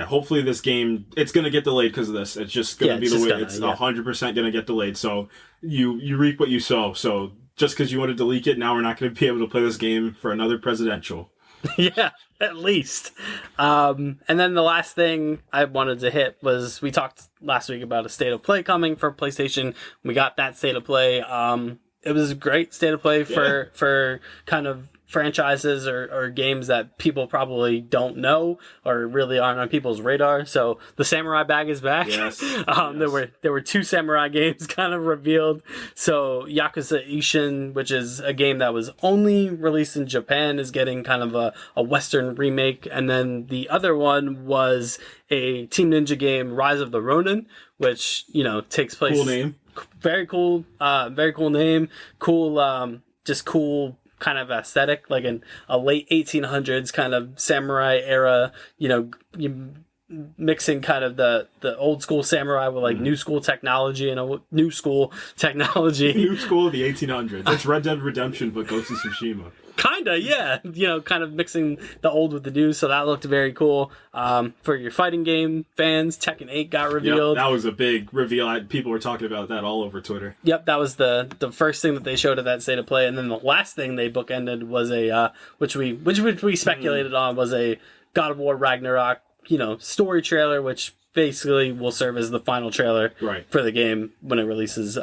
hopefully this game, it's going to get delayed because of this. It's just going to be the way. It's 100% going to get delayed. So you reap what you sow. So just because you wanted to leak it, now we're not going to be able to play this game for another presidential. Yeah, at least. And then the last thing I wanted to hit was, we talked last week about a state of play coming for PlayStation. We got that state of play. It was a great state of play for kind of franchises or games that people probably don't know or really aren't on people's radar. So the Samurai bag is back. Yes. There were 2 Samurai games kind of revealed. So Yakuza Ishin, which is a game that was only released in Japan, is getting kind of a Western remake. And then the other one was a Team Ninja game, Rise of the Ronin, which, takes place... Cool name. Very cool name. Cool kind of aesthetic, like in a late 1800s kind of samurai era, mixing kind of the old school samurai with like new school technology and a new school technology. New school of the 1800s. It's Red Dead Redemption, but Ghost of Tsushima. Kinda, yeah. Kind of mixing the old with the new, so that looked very cool. For your fighting game fans, Tekken 8 got revealed. Yep, that was a big reveal. People were talking about that all over Twitter. Yep, that was the first thing that they showed at that state of play, and then the last thing they bookended was a which we speculated on, was a God of War Ragnarok, story trailer, which basically will serve as the final trailer for the game when it releases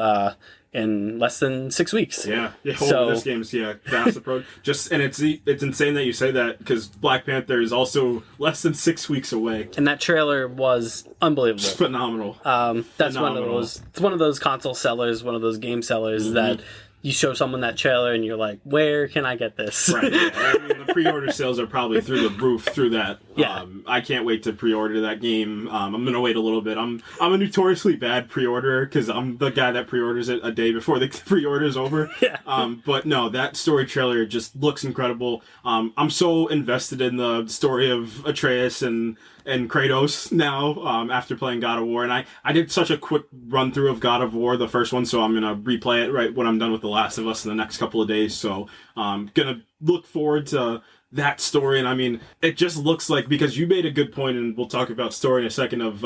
in less than 6 weeks. Yeah. So this game's fast approach. And it's insane that you say that, because Black Panther is also less than 6 weeks away. And that trailer was unbelievable. It's phenomenal. That's phenomenal. It's one of those console sellers, one of those game sellers that you show someone that trailer and you're like, where can I get this? Right. Yeah. I mean, the pre-order sales are probably through the roof through that. Yeah. I can't wait to pre-order that game. I'm going to wait a little bit. I'm a notoriously bad pre-orderer, because I'm the guy that pre-orders it a day before the pre-order's over. Yeah. But no, that story trailer just looks incredible. I'm so invested in the story of Atreus and Kratos now, after playing God of War. And I did such a quick run through of God of War, the first one, so I'm going to replay it right when I'm done with The Last of Us in the next couple of days. So I'm going to look forward to that story. And I mean, it just looks like, because you made a good point, and we'll talk about story in a second, of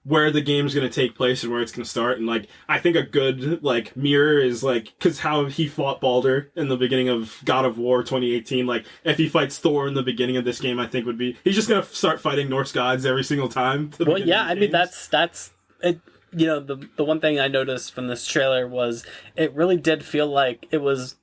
where the game's going to take place and where it's going to start. And like, I think a good like mirror is like, because how he fought Baldur in the beginning of God of War 2018, like if he fights Thor in the beginning of this game, I think would be, he's just going to start fighting Norse gods every single time. Well, yeah, I mean, that's it. You know, the one thing I noticed from this trailer was it really did feel like it was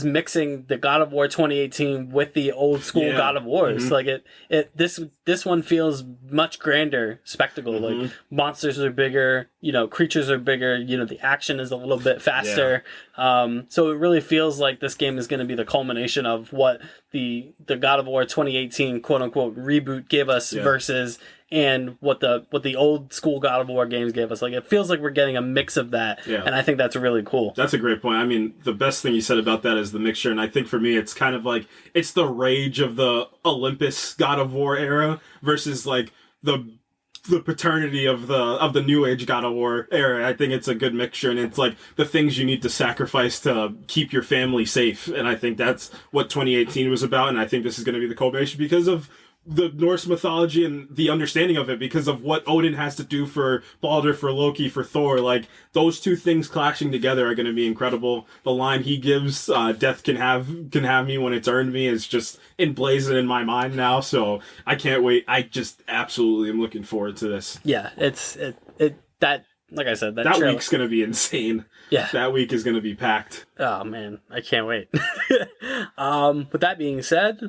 mixing the God of War 2018 with the old school God of Wars. Like this one feels much grander spectacle. Like monsters are bigger, you know, creatures are bigger, you know, the action is a little bit faster. So it really feels like this game is going to be the culmination of what the God of War 2018 quote unquote reboot gave us versus and what the old school God of War games gave us. Like, it feels like we're getting a mix of that, and I think that's really cool. That's a great point. I mean, the best thing you said about that is the mixture, and I think for me, it's kind of like, it's the rage of the Olympus God of War era versus, like, the paternity of the New Age God of War era. I think it's a good mixture, and it's like the things you need to sacrifice to keep your family safe, and I think that's what 2018 was about, and I think this is going to be the culmination because of the Norse mythology and the understanding of it, because of what Odin has to do for Baldur, for Loki, for Thor. Like, those two things clashing together are going to be incredible. The line he gives, "Death can have me when it's earned me," is just emblazoned in my mind now. So I can't wait. I just absolutely am looking forward to this. Yeah, that like I said, that week's going to be insane. Yeah, that week is going to be packed. Oh man, I can't wait. With that being said,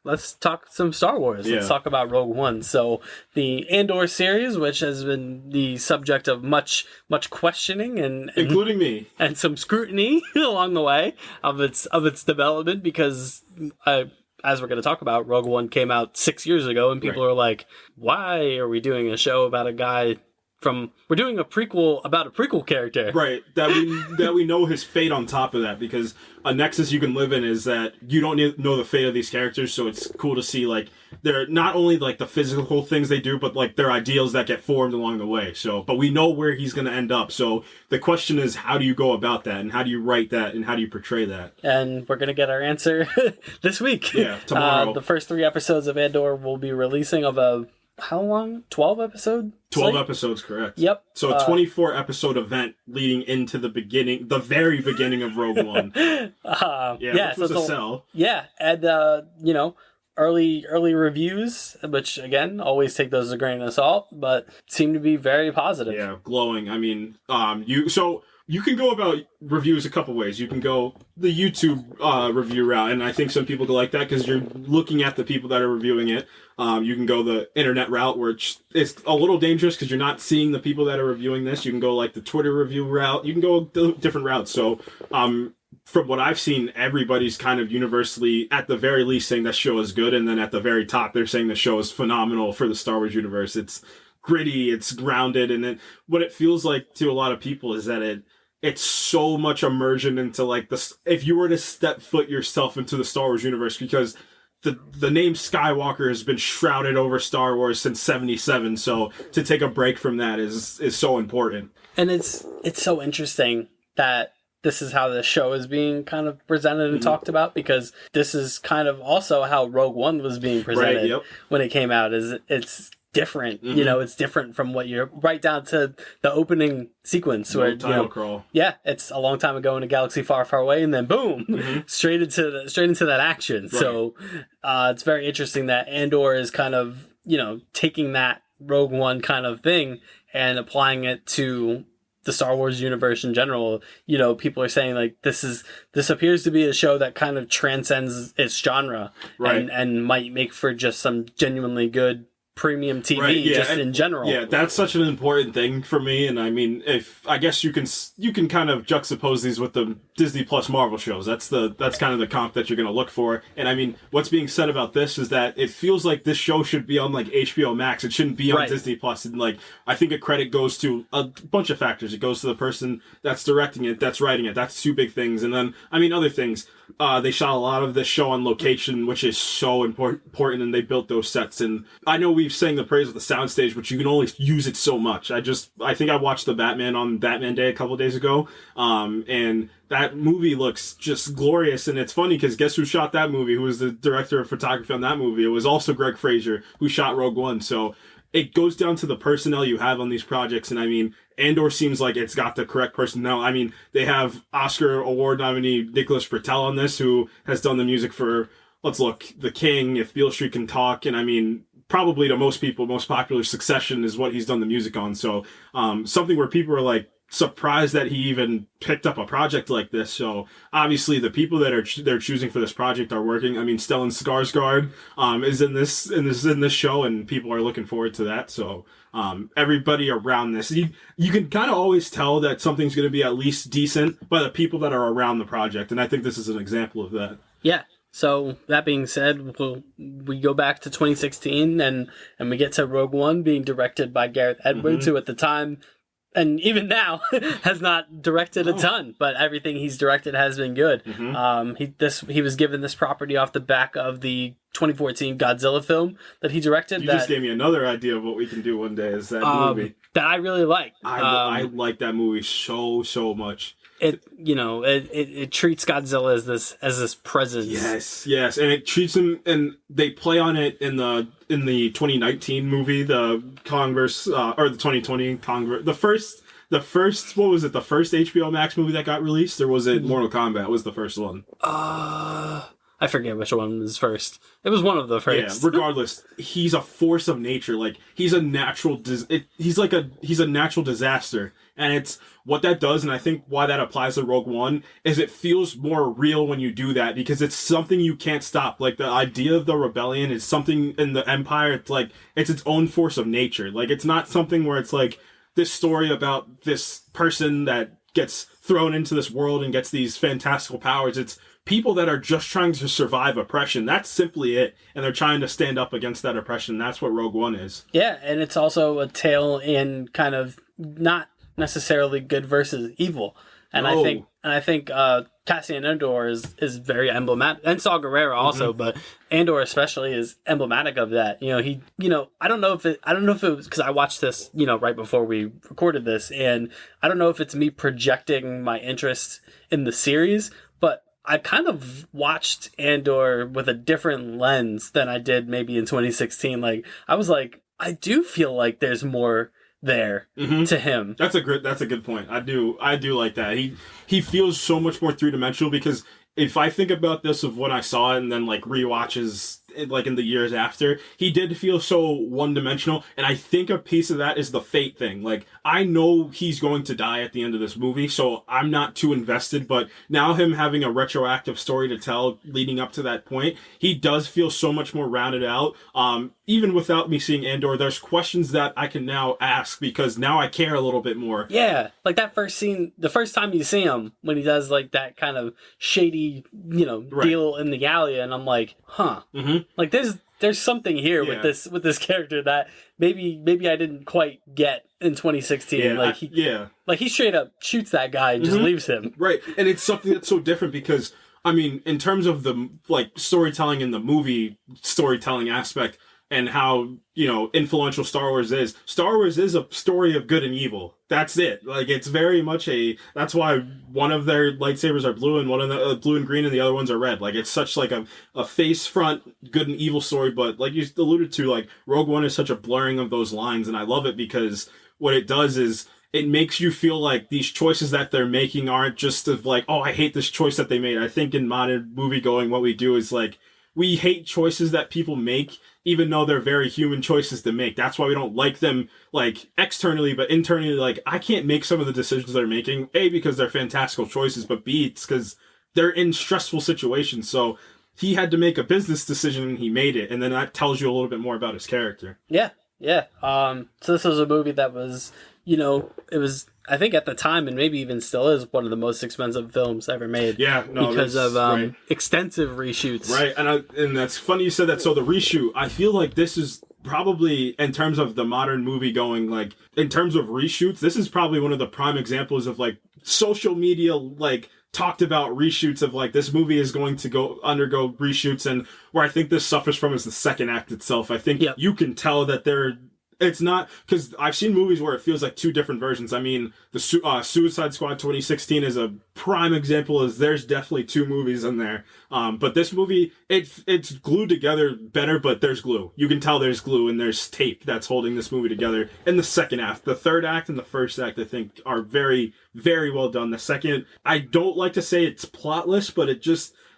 let's talk some Star Wars. Let's talk about Rogue One. So the Andor series, which has been the subject of much questioning and including me, and some scrutiny along the way of its development, because as we're going to talk about, Rogue One came out 6 years ago, and people are like, why are we doing a show about a guy we're doing a prequel about a prequel character, right? That we know his fate on top of that, because a nexus you can live in is that you don't know the fate of these characters. So it's cool to see, like, they're not only like the physical things they do, but like their ideals that get formed along the way. So, but we know where he's going to end up. So the question is, how do you go about that, and how do you write that, and how do you portray that? And we're going to get our answer this week. Yeah, tomorrow. The first 3 episodes of Andor will be releasing of a, how long? 12 episode? 12 episodes, correct. Yep. So a 24 episode event leading into the very beginning of Rogue One. Which was a sell. Yeah, and you know, early reviews, which again, always take those as a grain of salt, but seem to be very positive. Yeah, glowing. I mean, you can go about reviews a couple ways. You can go the YouTube review route, and I think some people go like that because you're looking at the people that are reviewing it. You can go the internet route, which is a little dangerous because you're not seeing the people that are reviewing this. You can go like the Twitter review route. You can go different routes. So from what I've seen, everybody's kind of universally, at the very least, saying that show is good, and then at the very top, they're saying the show is phenomenal for the Star Wars universe. It's gritty, it's grounded, and then what it feels like to a lot of people is that it's so much immersion into, like, this. If you were to step foot yourself into the Star Wars universe, because the name Skywalker has been shrouded over Star Wars since '77, so to take a break from that is so important. And it's so interesting that this is how the show is being kind of presented and talked about, because this is kind of also how Rogue One was being presented when it came out. It's different, you know, it's different from what you're, right down to the opening sequence where, crawl. Yeah, it's a long time ago in a galaxy far, far away, and then boom, straight into that action. Right. So it's very interesting that Andor is kind of, you know, taking that Rogue One kind of thing and applying it to the Star Wars universe in general. You know, people are saying, like, this appears to be a show that kind of transcends its genre, right, and might make for just some genuinely good premium TV, in general. Yeah, that's such an important thing for me. And I mean, if I guess you can kind of juxtapose these with the Disney Plus Marvel shows. That's kind of the comp that you're going to look for. And I mean, what's being said about this is that it feels like this show should be on, like, HBO Max. It shouldn't be on Disney Plus. And, like, I think a credit goes to a bunch of factors. It goes to the person that's directing it, that's writing it. That's 2 big things. And then, I mean, other things. They shot a lot of this show on location, which is so important, and they built those sets. And I know we've saying the praise of the soundstage, but you can only use it so much. I think I watched the Batman on Batman Day a couple days ago, and that movie looks just glorious. And it's funny because guess who shot that movie? Who was the director of photography on that movie? It was also Greg Fraser, who shot Rogue One. So it goes down to the personnel you have on these projects. And I mean, Andor seems like it's got the correct personnel. I mean, they have Oscar award nominee Nicholas Britell on this, who has done the music for, let's look, The King, If Beale Street Can Talk. And I mean, probably to most people, most popular, Succession is what he's done the music on. So something where people are like surprised that he even picked up a project like this. So obviously the people that they're choosing for this project are working. I mean, Stellan Skarsgård is in this show, and people are looking forward to that. So everybody around this, you can kind of always tell that something's going to be at least decent by the people that are around the project, and I think this is an example of that. Yeah. So that being said, we go back to 2016 and we get to Rogue One being directed by Gareth Edwards, who at the time, and even now, has not directed a ton, but everything he's directed has been good. He was given this property off the back of the 2014 Godzilla film that he directed. You just gave me another idea of what we can do one day. Is that movie that I really like? I like that movie so much. It treats Godzilla as this presence. Yes, and it treats him, and they play on it in the 2019 movie, the Kong versus or the 2020 Kong. The first, what was it? The first HBO Max movie that got released, or was it Mortal Kombat? Was the first one? I forget which one was first. It was one of the first. Yeah, regardless, he's a force of nature. Like, he's a natural he's a natural disaster. And it's what that does, and I think why that applies to Rogue One, is it feels more real when you do that, because it's something you can't stop. Like, the idea of the rebellion is something in the Empire, it's like, it's its own force of nature. Like, it's not something where it's like this story about this person that gets thrown into this world and gets these fantastical powers. It's people that are just trying to survive oppression. That's simply it. And they're trying to stand up against that oppression. That's what Rogue One is. Yeah, and it's also a tale in kind of not necessarily good versus evil. And I think Cassian Andor is very emblematic, and Saw Gerrera also, but Andor especially is emblematic of that. I don't know if it was because I watched this, right before we recorded this, and I don't know if it's me projecting my interest in the series, but I kind of watched Andor with a different lens than I did maybe in 2016. Like, I was like, I do feel like there's more there to him. That's a good point. I do like that. He feels so much more three-dimensional, because if I think about this of when I saw it and then like rewatches like in the years after, he did feel so one-dimensional, and I think a piece of that is the fate thing. Like, I know he's going to die at the end of this movie, so I'm not too invested, but now him having a retroactive story to tell leading up to that point, he does feel so much more rounded out. Even without me seeing Andor, there's questions that I can now ask, because now I care a little bit more. Yeah, like that first scene, the first time you see him, when he does like that kind of shady, deal in the alley, and I'm like, huh. Like, there's something here with this character that maybe I didn't quite get in 2016. He straight up shoots that guy and just leaves him. Right, and it's something that's so different because, I mean, in terms of the like storytelling in the movie storytelling aspect and how influential Star Wars is a story of good and evil. That's it. Like, it's very much that's why one of their lightsabers are blue and one of the blue and green and the other ones are red. Like, it's such like a face front good and evil story. But like you alluded to, like, Rogue One is such a blurring of those lines, and I love it because what it does is it makes you feel like these choices that they're making aren't just of like, oh, I hate this choice that they made. I think in modern movie going, what we do is like, we hate choices that people make, even though they're very human choices to make. That's why we don't like them, like, externally, but internally, like, I can't make some of the decisions they're making, A, because they're fantastical choices, but B, it's because they're in stressful situations. So he had to make a business decision and he made it, and then that tells you a little bit more about his character. Yeah. So this was a movie that was, it was, I think at the time, and maybe even still is, one of the most expensive films ever made. Yeah, no, because of extensive reshoots. Right, and that's funny you said that. So the reshoot, I feel like this is probably, in terms of the modern movie going, like, in terms of reshoots, this is probably one of the prime examples of like social media, like, talked about reshoots of like this movie is going to undergo reshoots, and where I think this suffers from is the second act itself. I think you can tell that it's not, because I've seen movies where it feels like two different versions. I mean, the Suicide Squad 2016 is a prime example. There's definitely two movies in there. But this movie, it's glued together better, but there's glue. You can tell there's glue and there's tape that's holding this movie together. In the second act, the third act and the first act, I think, are very, very well done. The second, I don't like to say it's plotless, but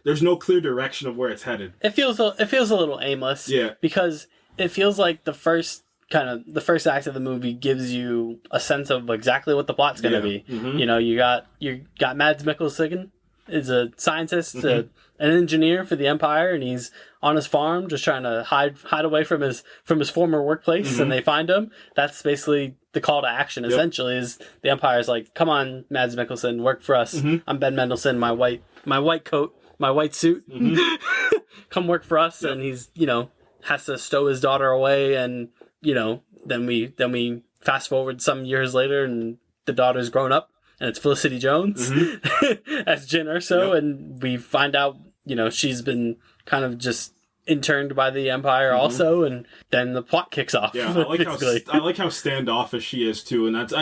there's no clear direction of where it's headed. It feels a little aimless. Yeah. Because it feels like the first act of the movie gives you a sense of exactly what the plot's going to be. Mm-hmm. You know, you got Mads Mikkelsen is a scientist, an engineer for the Empire, and he's on his farm just trying to hide away from his former workplace, and they find him. That's basically the call to action. Essentially, is the Empire's like, "Come on, Mads Mikkelsen, work for us. I'm Ben Mendelsohn, my white coat, my white suit. Come work for us." And he's has to stow his daughter away, and then we fast forward some years later, and the daughter's grown up, and it's Felicity Jones as Jyn Erso, and we find out, she's been kind of just interned by the Empire also, and then the plot kicks off. Yeah, I like how standoffish she is too, and that's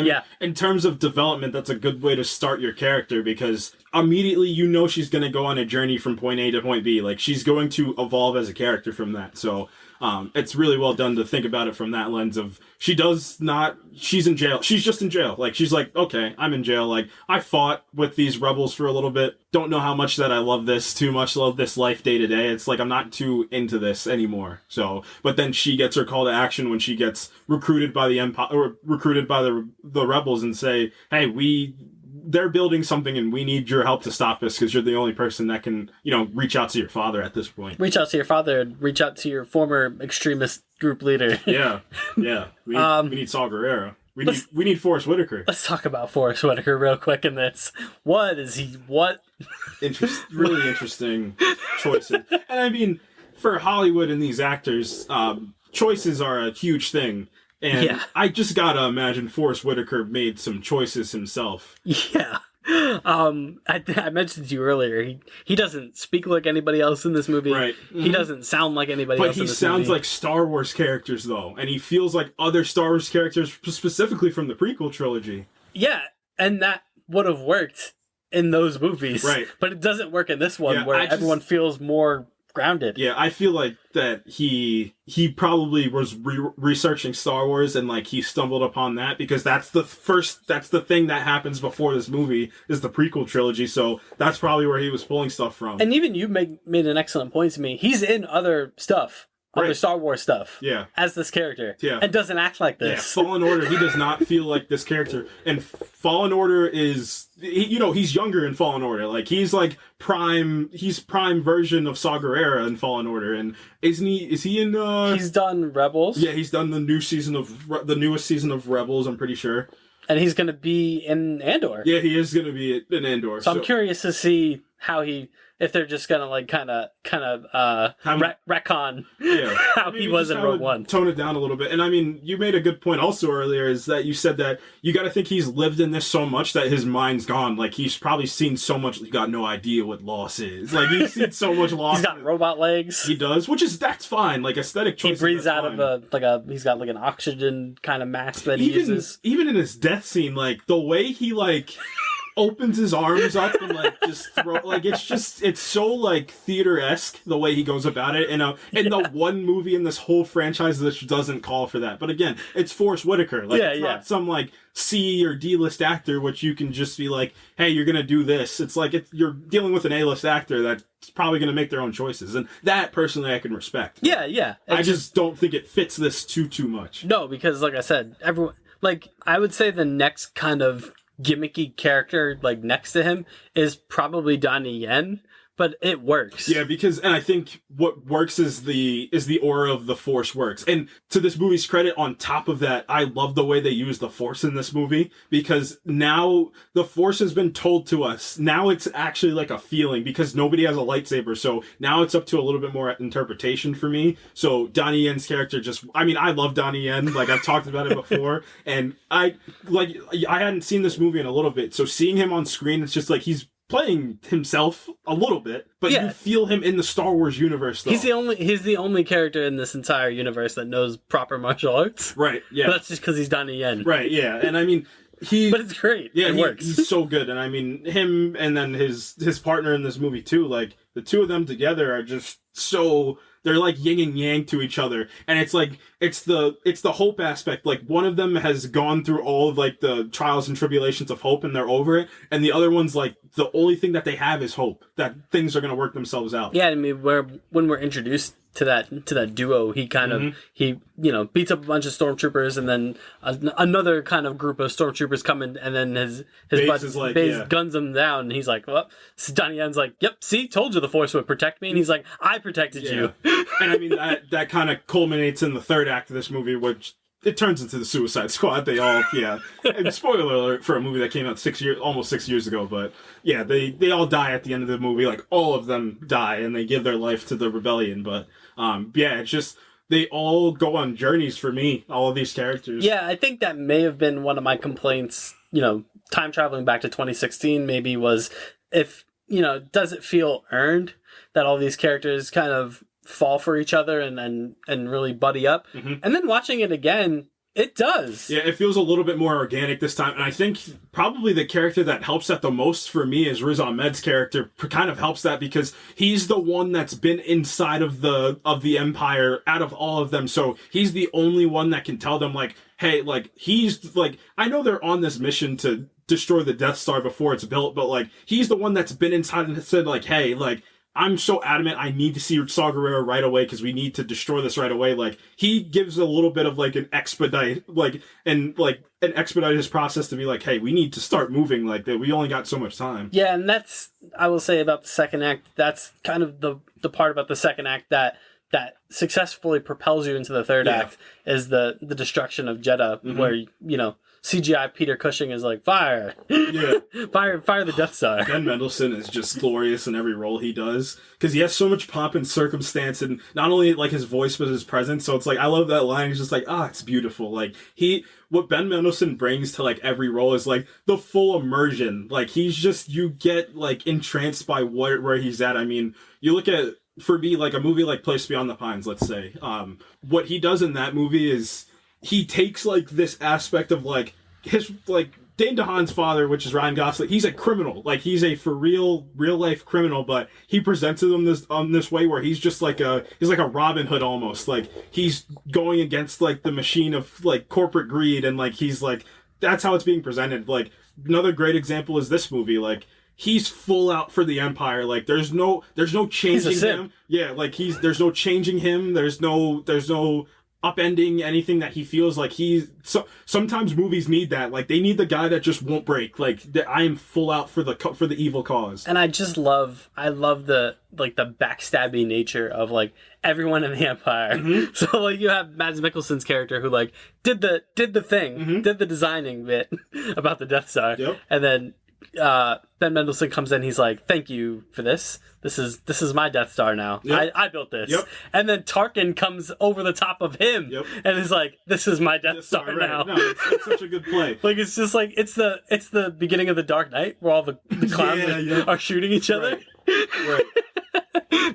in terms of development, that's a good way to start your character, because immediately she's going to go on a journey from point A to point B. Like, she's going to evolve as a character from that. So it's really well done to think about it from that lens of she's in jail. She's just in jail. Like, she's like, okay, I'm in jail. Like, I fought with these rebels for a little bit. Don't know how much that I love this life day to day. It's like, I'm not too into this anymore. So, but then she gets her call to action when she gets recruited by the Empire, or recruited by the rebels, and say, hey, they're building something and we need your help to stop this, because you're the only person that can, reach out to your father at this point. Reach out to your father, reach out to your former extremist group leader. Yeah. We need Saw Gerrera. We need Forrest Whitaker. Let's talk about Forrest Whitaker real quick in this. What? Really interesting choices. And I mean, for Hollywood and these actors, choices are a huge thing. And I just gotta imagine Forrest Whitaker made some choices himself. Yeah. I mentioned to you earlier, he doesn't speak like anybody else in this movie. Right. Mm-hmm. He doesn't sound like anybody else in this movie. But he sounds like Star Wars characters, though. And he feels like other Star Wars characters, specifically from the prequel trilogy. Yeah, and that would have worked in those movies. Right. But it doesn't work in this one, where everyone feels more grounded. Yeah, I feel like that he probably was researching Star Wars, and like he stumbled upon that, because that's the thing that happens before this movie is the prequel trilogy. So that's probably where he was pulling stuff from. And even you made an excellent point to me. He's in other stuff. Other Star Wars stuff. Yeah. As this character. Yeah. And doesn't act like this. Yeah. Fallen Order, he does not feel like this character. And Fallen Order is, he's younger in Fallen Order. Like, he's prime version of Saw Gerrera in Fallen Order. And is he in, he's done Rebels. Yeah, he's done the newest season of Rebels, I'm pretty sure. And he's going to be in Andor. Yeah, he is going to be in Andor. So I'm curious to see if they're just gonna retcon how he was in Rogue One. Tone it down a little bit. And I mean, you made a good point also earlier, is that you said that you gotta think he's lived in this so much that his mind's gone. Like, he's probably seen so much, you got no idea what loss is. Like, he's seen so much loss. He's got robot legs. He does, that's fine. Like, aesthetic choices. He breathes out of he's got an oxygen kind of mask that he uses. Even in his death scene, like, the way he opens his arms up and just throw, it's so theater-esque the way he goes about it, and the one movie in this whole franchise that doesn't call for that. But again, it's Forrest Whitaker. It's not some C or D list actor, which you can just be like, hey, you're gonna do this. It's you're dealing with an A list actor that's probably gonna make their own choices, and that personally I can respect. Yeah. I just don't think it fits this too much. No, because like I said, everyone I would say the next kind of gimmicky character next to him is probably Donnie Yen, but it works. Yeah, and I think what works is the aura of the Force works. And to this movie's credit, on top of that, I love the way they use the Force in this movie, because now the Force has been told to us. Now it's actually a feeling, because nobody has a lightsaber. So now it's up to a little bit more interpretation for me. So Donnie Yen's character I love Donnie Yen. I've talked about it before, and I hadn't seen this movie in a little bit. So seeing him on screen, it's just he's playing himself a little bit, but you feel him in the Star Wars universe, though. He's the only character in this entire universe that knows proper martial arts. Right, yeah. But that's just because he's Donnie Yen. Right, yeah. And I mean, but it's great. Yeah, it works. He's so good. And I mean, him and then his partner in this movie, too, like, the two of them together are just so... They're like yin and yang to each other. And it's like, it's the hope aspect. Like, one of them has gone through all of, like, the trials and tribulations of hope and they're over it. And the other one's like, the only thing that they have is hope. That things are going to work themselves out. Yeah, I mean, when we're introduced to that duo, he kind of, he, beats up a bunch of stormtroopers and then another kind of group of stormtroopers come in and then his buddy guns them down and he's like, well, so Donnie Yen's like, yep, see, told you the Force would protect me. And he's like, I protected you. And I mean, that kind of culminates in the third act of this movie, which it turns into the Suicide Squad. They all, and spoiler alert for a movie that came out almost 6 years ago, but yeah, they all die at the end of the movie. Like, all of them die and they give their life to the rebellion. But it's just, they all go on journeys for me, all of these characters. Yeah, I think that may have been one of my complaints, time traveling back to 2016 maybe was if, does it feel earned that all these characters kind of fall for each other and really buddy up? And then watching it again, it does. Yeah, it feels a little bit more organic this time. And I think probably the character that helps that the most for me is Riz Ahmed's character. Kind of helps that because he's the one that's been inside of the Empire out of all of them. So he's the only one that can tell them, like, hey, like, he's like, I know they're on this mission to destroy the Death Star before it's built, but like, he's the one that's been inside and said, like, hey, like, I'm so adamant I need to see Saw Gerrera right away because we need to destroy this right away. Like, he gives a little bit of like an expedite his process to be like, hey, we need to start moving like that. We only got so much time. Yeah, and that's, I will say about the second act, that's kind of the part about the second act that successfully propels you into the third act is the destruction of Jeddah, where, CGI Peter Cushing is like, fire! Yeah. fire the Death Star. Ben Mendelsohn is just glorious in every role he does, because he has so much pomp and circumstance, and not only like his voice, but his presence. So it's like, I love that line. He's just like, it's beautiful. Like, what Ben Mendelsohn brings to like every role is like the full immersion. Like, he's just, you get like entranced by where he's at. I mean, you look at, for me, like a movie like Place Beyond the Pines, let's say, what he does in that movie is, he takes like this aspect of like his like Dane DeHaan's father, which is Ryan Gosling. He's a criminal, like he's a for real life criminal, but he presents them this way where he's just like he's like a Robin Hood almost. Like, he's going against like the machine of like corporate greed, and like he's like, that's how it's being presented. Like, another great example is this movie. Like, he's full out for the Empire. Like, there's no changing him. Yeah, like there's no changing him. There's no upending anything that he feels like sometimes movies need that. Like, they need the guy that just won't break. Like, I am full out for the evil cause. And I love the like the backstabby nature of like everyone in the Empire. So like, you have Mads Mikkelsen's character who like did the thing, did the designing bit about the Death Star, and then Ben Mendelsohn comes in. He's like, "Thank you for this. This is my Death Star now. I built this." And then Tarkin comes over the top of him and is like, "This is my Death Star now." No, it's such a good play. Like, it's just like it's the beginning of the Dark Knight where all the clowns are shooting each other. Right.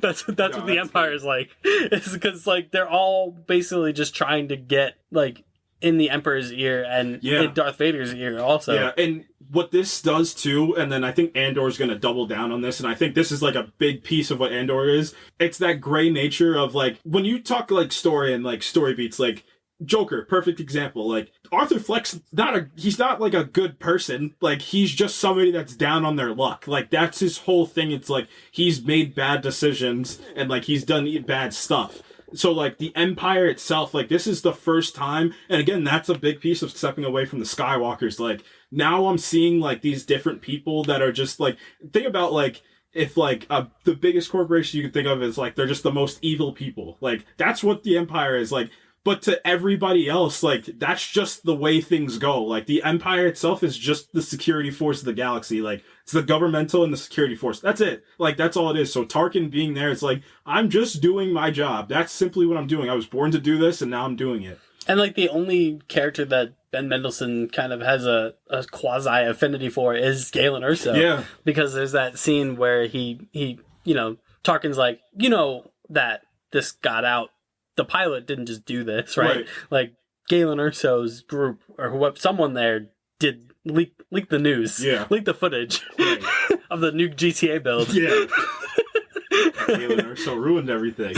That's what the Empire is like. It's because like they're all basically just trying to get like in the Emperor's ear and in Darth Vader's ear also. Yeah, and what this does too, and then I think Andor's going to double down on this, and I think this is like a big piece of what Andor is. It's that gray nature of like, when you talk like story and like story beats, like Joker, perfect example. Like, Arthur Fleck's he's not like a good person. Like, he's just somebody that's down on their luck. Like, that's his whole thing. It's like, he's made bad decisions and like he's done bad stuff. So, like, the Empire itself, like, this is the first time, and again, that's a big piece of stepping away from the Skywalkers. Like, now I'm seeing, like, these different people that are just, like, think about, like, if, like, the biggest corporation you can think of is, like, they're just the most evil people. Like, that's what the Empire is, like, but to everybody else, like, that's just the way things go. Like, the Empire itself is just the security force of the galaxy. Like, it's the governmental and the security force. That's it. Like, that's all it is. So Tarkin being there, it's like, I'm just doing my job. That's simply what I'm doing. I was born to do this, and now I'm doing it. And, like, the only character that Ben Mendelsohn kind of has a quasi affinity for is Galen Erso. Yeah. Because there's that scene where he Tarkin's like, that this got out. The pilot didn't just do this, right? Like Galen Erso's group or someone there did leak the news. Yeah. Leak the footage of the new GTA build. Yeah. Galen Erso ruined everything.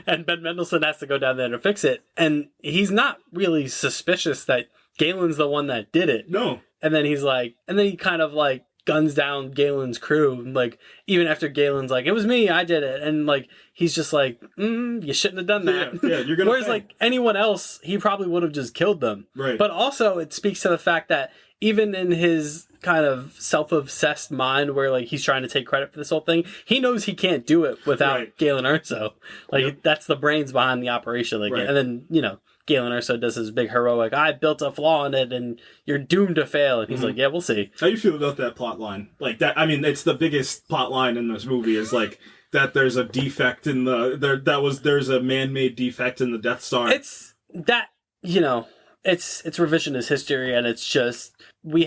And Ben Mendelsohn has to go down there to fix it. And he's not really suspicious that Galen's the one that did it. No. And then he kind of like guns down Galen's crew. Like, even after Galen's like, it was me, I did it. And like, he's just like, you shouldn't have done that. Yeah, you're gonna Whereas like anyone else, he probably would have just killed them. Right. But also it speaks to the fact that even in his kind of self-obsessed mind where like he's trying to take credit for this whole thing, he knows he can't do it without Galen Erso. Like, that's the brains behind the operation. Like, and then, Galen Erso does his big heroic, I built a flaw in it and you're doomed to fail. And he's like, yeah, we'll see. How do you feel about that plot line? Like that, I mean, it's the biggest plot line in this movie is like that there's a defect in there's a man-made defect in the Death Star. It's that, it's revisionist history, and it's just, we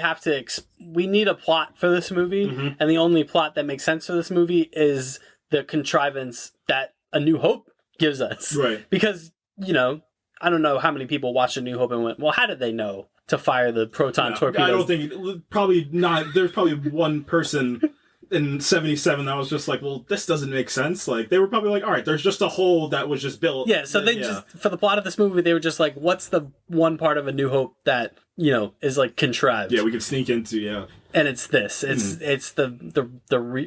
need a plot for this movie, and the only plot that makes sense for this movie is the contrivance that A New Hope gives us. Right. Because, I don't know how many people watched A New Hope and went, well, how did they know to fire the proton torpedoes? I don't think, probably not. There's probably one person in 77 that was just like, well, this doesn't make sense. Like, they were probably like, all right, there's just a hole that was just built. Yeah, so they just, for the plot of this movie, they were just like, what's the one part of A New Hope that, is like contrived? Yeah, we could sneak into, And it's this. It's the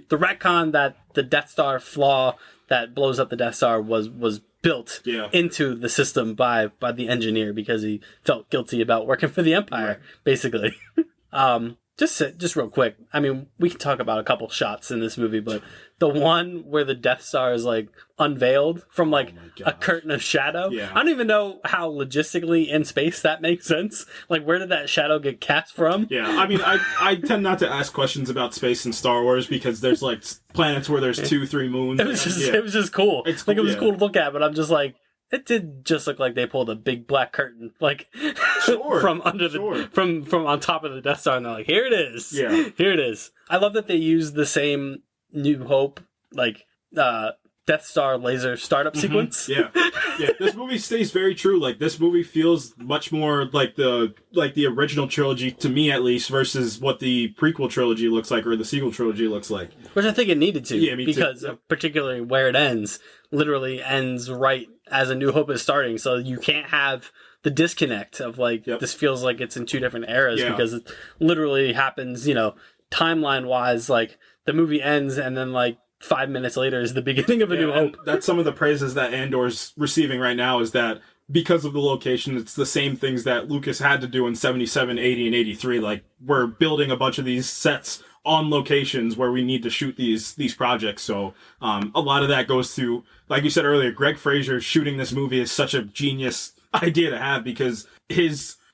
retcon that the Death Star flaw that blows up the Death Star was built into the system by the engineer because he felt guilty about working for the Empire, basically. Just real quick, I mean, we can talk about a couple shots in this movie, but the one where the Death Star is like unveiled from like a curtain of shadow, I don't even know how logistically in space that makes sense. Like, where did that shadow get cast from? Yeah, I mean, I tend not to ask questions about space in Star Wars because there's like planets where there's 2-3 moons. It was just cool. It was cool to look at, but I'm just like, it did just look like they pulled a big black curtain, like from under from on top of the Death Star, and they're like, "Here it is, here it is." I love that they use the same New Hope, like Death Star laser startup sequence. Yeah. This movie stays very true. Like, this movie feels much more like the original trilogy, to me at least, versus what the prequel trilogy looks like or the sequel trilogy looks like. Which I think it needed to. Yeah, me because too. Particularly where it ends, literally ends right as A New Hope is starting. So you can't have the disconnect of like, this feels like it's in two different eras because it literally happens, timeline wise, like the movie ends and then like 5 minutes later is the beginning of A New Hope. That's some of the praises that Andor's receiving right now, is that because of the location, it's the same things that Lucas had to do in 77, 80, and 83. Like, we're building a bunch of these sets on locations where we need to shoot these projects. So a lot of that goes to, like you said earlier, Greg Fraser shooting this movie is such a genius idea to have, because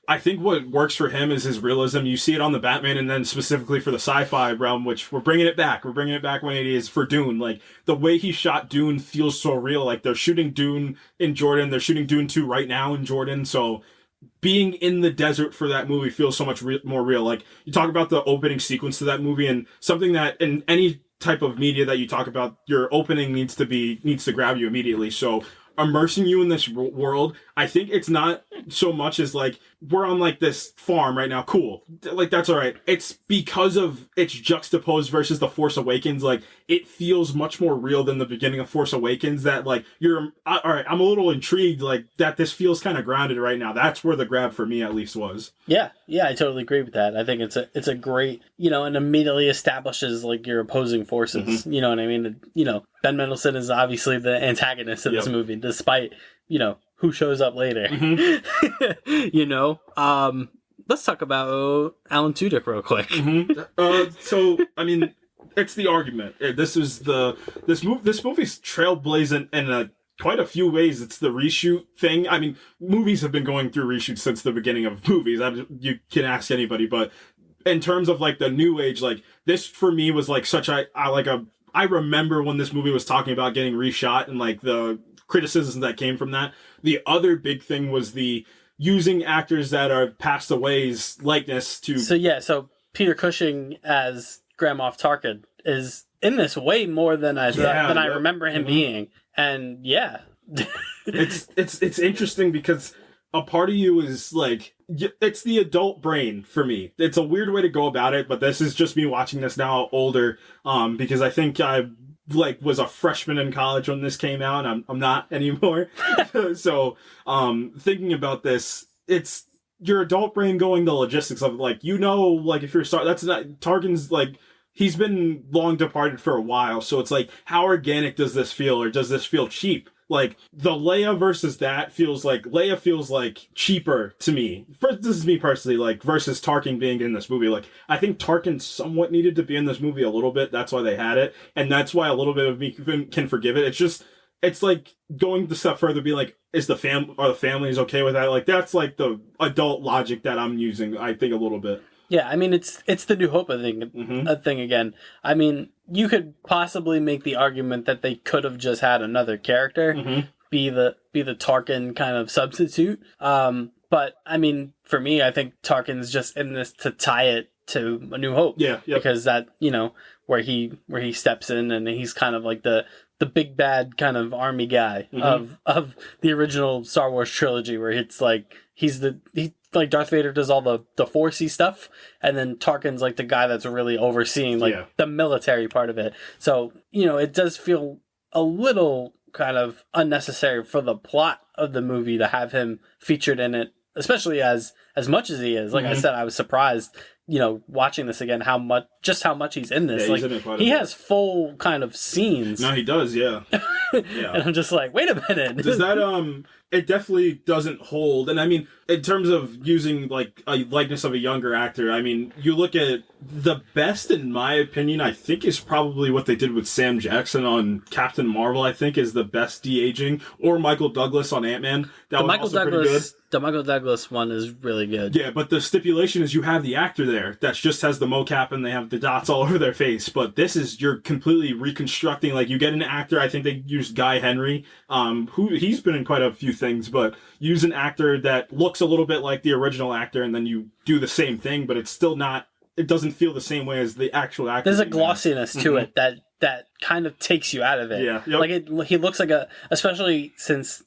I think what works for him is his realism. You see it on the Batman, and then specifically for the sci-fi realm, which we're bringing it back. We're bringing it back when it is for Dune. Like, the way he shot Dune feels so real. Like, they're shooting Dune in Jordan. They're shooting Dune 2 right now in Jordan. So being in the desert for that movie feels so much more real. Like, you talk about the opening sequence to that movie, and something that in any type of media that you talk about, your opening needs to grab you immediately. So immersing you in this world, I think it's not so much as like, we're on like this farm right now, cool, like that's all right. It's because of it's juxtaposed versus The Force Awakens. Like, it feels much more real than the beginning of Force Awakens, that like, all right, I'm a little intrigued, like that this feels kind of grounded right now. That's where the grab for me at least was. Yeah, I totally agree with that. I think it's a great, and immediately establishes like your opposing forces. You know what I mean? Ben Mendelsohn is obviously the antagonist of this movie, despite, who shows up later. Let's talk about Alan Tudyk real quick. So, I mean, it's the argument. This movie's trailblazing in quite a few ways. It's the reshoot thing. I mean, movies have been going through reshoots since the beginning of movies. You can ask anybody, but in terms of like the new age, like this for me was like such I remember when this movie was talking about getting reshot and like the criticisms that came from that. The other big thing was the using actors that are passed away's likeness to... So Peter Cushing as Grand Moff Tarkin is in this way more than I remember him being. And it's interesting because a part of you is like, it's the adult brain for me. It's a weird way to go about it, but this is just me watching this now older, because I think I was a freshman in college when this came out. I'm not anymore. So thinking about this, it's your adult brain going the logistics of like, if you're that's not Tarkin's, like, he's been long departed for a while, so it's like, how organic does this feel, or does this feel cheap? Like, the Leia versus that Leia feels like cheaper to me. First, this is me personally, like, versus Tarkin being in this movie. Like, I think Tarkin somewhat needed to be in this movie a little bit. That's why they had it. And that's why a little bit of me can forgive it. It's like going the step further, be like, are the families okay with that? Like, that's like the adult logic that I'm using, I think, a little bit. Yeah, I mean, it's the New Hope thing again. I mean, you could possibly make the argument that they could have just had another character be the Tarkin kind of substitute. But I mean, for me, I think Tarkin's just in this to tie it to A New Hope. Yeah. Because that, where he steps in and he's kind of like the big bad kind of army guy of the original Star Wars trilogy, where it's like like Darth Vader does all the Forcey stuff, and then Tarkin's like the guy that's really overseeing the military part of it. So, it does feel a little kind of unnecessary for the plot of the movie to have him featured in it, especially as much as he is. Like I said, I was surprised, watching this again, how much he's in this. He has full kind of scenes. No, he does, yeah. And I'm just like, wait a minute. Does that, it definitely doesn't hold. And I mean, in terms of using like a likeness of a younger actor, I mean, you look at the best, in my opinion, I think is probably what they did with Sam Jackson on Captain Marvel, I think is the best de-aging, or Michael Douglas on Ant-Man. That was also pretty good. The Michael Douglas one is really good. Yeah, but the stipulation is you have the actor there that just has the mocap and they have the dots all over their face. But this is, you're completely reconstructing, like, you get an actor, I think they used Guy Henry, who he's been in quite a few things, but use an actor that looks a little bit like the original actor and then you do the same thing, but it's still not, it doesn't feel the same way as the actual actor. There's a glossiness to it that kind of takes you out of it. Yeah. Yep. Like, he looks like especially since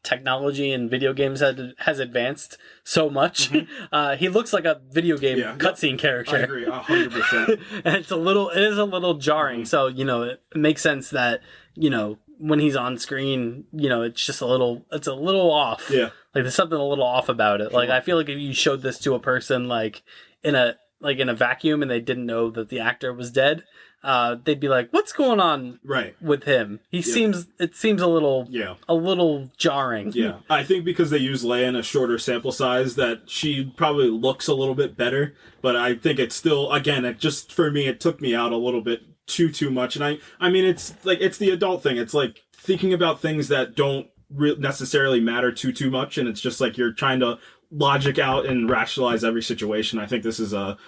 technology in video games has advanced so much, he looks like a video game cutscene character. I agree 100%. And it is a little jarring. So it makes sense that when he's on screen, it's just a little off. Yeah, like there's something a little off about it. Like, I feel like if you showed this to a person like in a vacuum and they didn't know that the actor was dead, they'd be like, what's going on with him? It seems a little jarring. Yeah. I think because they use Leia in a shorter sample size that she probably looks a little bit better, but I think it's still, again, for me, it took me out a little bit too much. And I mean, it's like, it's the adult thing. It's like thinking about things that don't necessarily matter too much. And it's just like, you're trying to logic out and rationalize every situation. I think this is a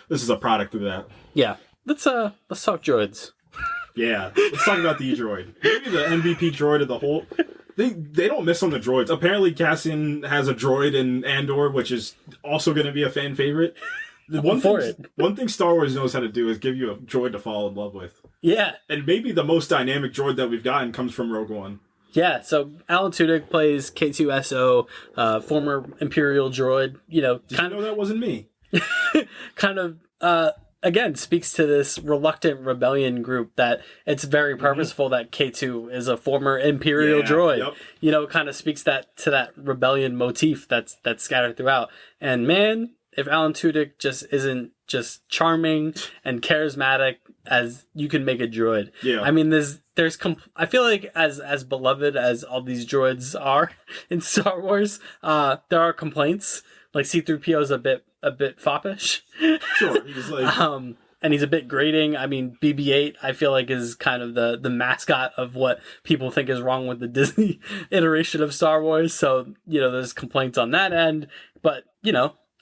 product of that. Yeah. Let's talk droids. Yeah, let's talk about the E-droid. Maybe the MVP droid of the whole... They don't miss on the droids. Apparently Cassian has a droid in Andor, which is also going to be a fan favorite. One thing Star Wars knows how to do is give you a droid to fall in love with. Yeah. And maybe the most dynamic droid that we've gotten comes from Rogue One. Yeah, so Alan Tudyk plays K2SO, former Imperial droid. Did you know that wasn't me? Kind of... again, speaks to this reluctant rebellion group that it's very purposeful that K2 is a former Imperial droid. Yep. Kind of speaks to that rebellion motif that's scattered throughout. And man, if Alan Tudyk just isn't just charming and charismatic as you can make a droid. Yeah. I mean, I feel like as beloved as all these droids are in Star Wars, there are complaints. Like C-3PO is a bit foppish. Sure. He's like... and he's a bit grating. I mean, BB-8, I feel like, is kind of the mascot of what people think is wrong with the Disney iteration of Star Wars. So, there's complaints on that end. But,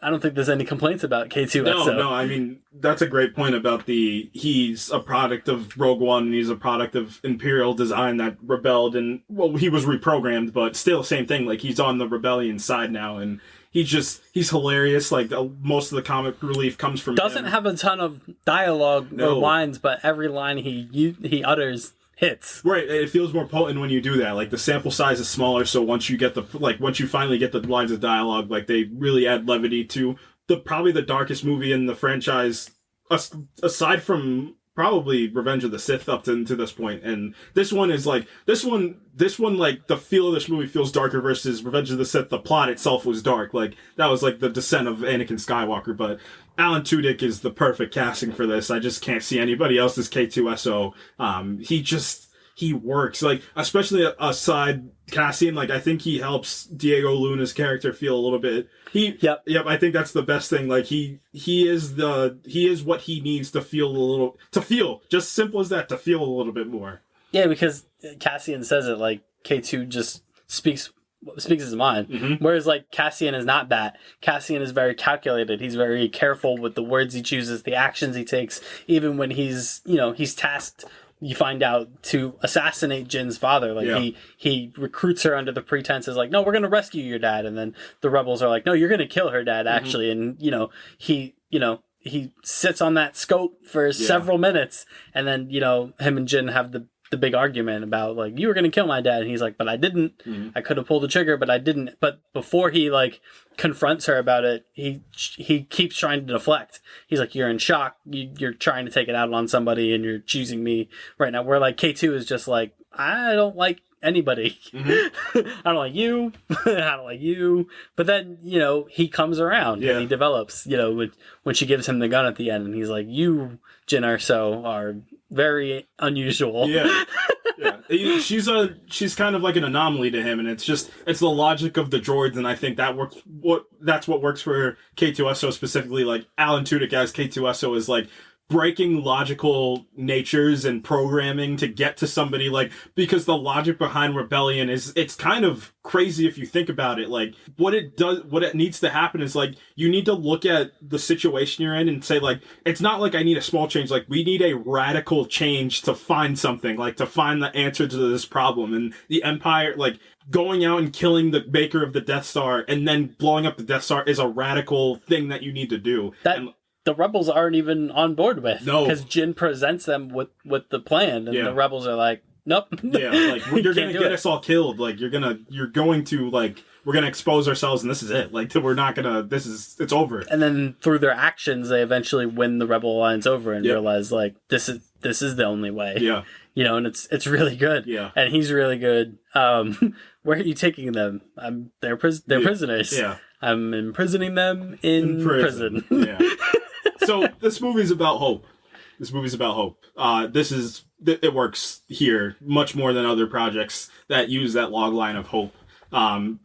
I don't think there's any complaints about K2SO. No, I mean, that's a great point about he's a product of Rogue One, and he's a product of Imperial design that rebelled, and, well, he was reprogrammed, but still, same thing, like, he's on the rebellion side now, and he's hilarious, like, most of the comic relief comes from Doesn't him. have a ton of dialogue or lines, but every line he utters hits. Right, it feels more potent when you do that. Like, the sample size is smaller, so once you finally get the lines of dialogue, like, they really add levity to probably the darkest movie in the franchise, aside from probably Revenge of the Sith up to this point. And this one is like, this one, like, the feel of this movie feels darker versus Revenge of the Sith. The plot itself was dark. Like, that was like the descent of Anakin Skywalker, but Alan Tudyk is the perfect casting for this. I just can't see anybody else as K2SO. He works, like, especially aside Cassian, like, I think he helps Diego Luna's character feel a little bit. Yep, I think that's the best thing. Like, he is what he needs to feel just simple as that, to feel a little bit more. Yeah, because Cassian says it, like, K2 just speaks his mind. Mm-hmm. Whereas, like, Cassian is not that. Cassian is very calculated. He's very careful with the words he chooses, the actions he takes, even when he's tasked, you find out, to assassinate Jin's father. Like, he recruits her under the pretenses, like, no, we're going to rescue your dad. And then the rebels are like, no, you're going to kill her dad, actually. Mm-hmm. And, he sits on that scope for several minutes. And then, him and Jin have the big argument about, like, you were going to kill my dad. And he's like, but I didn't. Mm-hmm. I could have pulled the trigger, but I didn't. But before he, like, confronts her about it, he keeps trying to deflect. He's like, you're in shock. You're trying to take it out on somebody, and you're choosing me right now. Where, like, K2 is just like, I don't like anybody. Mm-hmm. I don't like you. I don't like you. But then, he comes around and he develops, when she gives him the gun at the end, and he's like, you, Jyn Erso, are very unusual. Yeah. She's kind of like an anomaly to him, and it's the logic of the droids, and I think that works. That's what works for K2SO specifically. Like, Alan Tudyk as K2SO is like breaking logical natures and programming to get to somebody, like, because the logic behind rebellion it's kind of crazy if you think about it. Like, what it needs to happen is, like, you need to look at the situation you're in and say, like, it's not like I need a small change, like, we need a radical change to find something, like, to find the answer to this problem. And the Empire, like, going out and killing the maker of the Death Star and then blowing up the Death Star is a radical thing that you need to do. The rebels aren't even on board with. No. Because Jin presents them with the plan, and the rebels are like, nope. Yeah, like, you're going to get us all killed. Like, we're going to expose ourselves, and this is it. Like, it's over. And then through their actions, they eventually win the Rebel Alliance over and realize, like, this is the only way. Yeah. And it's really good. Yeah. And he's really good. Where are you taking them? They're prisoners. Yeah. I'm imprisoning them in prison. Yeah. So this movie's about hope. It works here much more than other projects that use that log line of hope.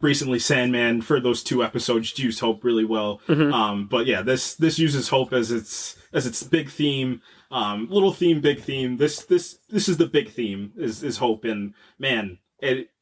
Recently, Sandman, for those 2 episodes, used hope really well. Mm-hmm. But yeah, this uses hope as its big theme. Little theme, big theme. This is the big theme is hope, and man,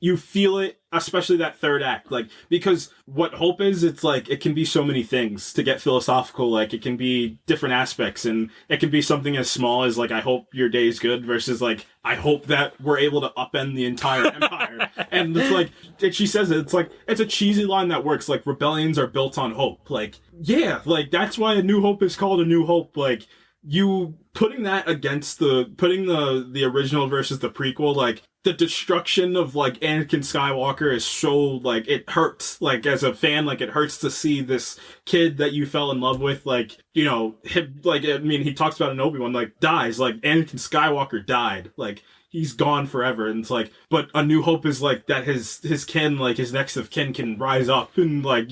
you feel it, especially that third act, like, because what hope is, it's like, it can be so many things. To get philosophical, like, it can be different aspects, and it can be something as small as, like, I hope your day's good, versus, like, I hope that we're able to upend the entire empire. And it's like, she says it's like, it's a cheesy line that works, like, rebellions are built on hope. Like, yeah, like, that's why A New Hope is called A New Hope. Like, you putting that against putting the original versus the prequel, like, the destruction of, like, Anakin Skywalker is so, like, it hurts. Like, as a fan, like, it hurts to see this kid that you fell in love with, like, him, like, I mean, he talks about an Obi-Wan, like, dies. Like, Anakin Skywalker died. Like, he's gone forever. And it's like, but A New Hope is, like, that his kin, like, his next of kin can rise up and, like,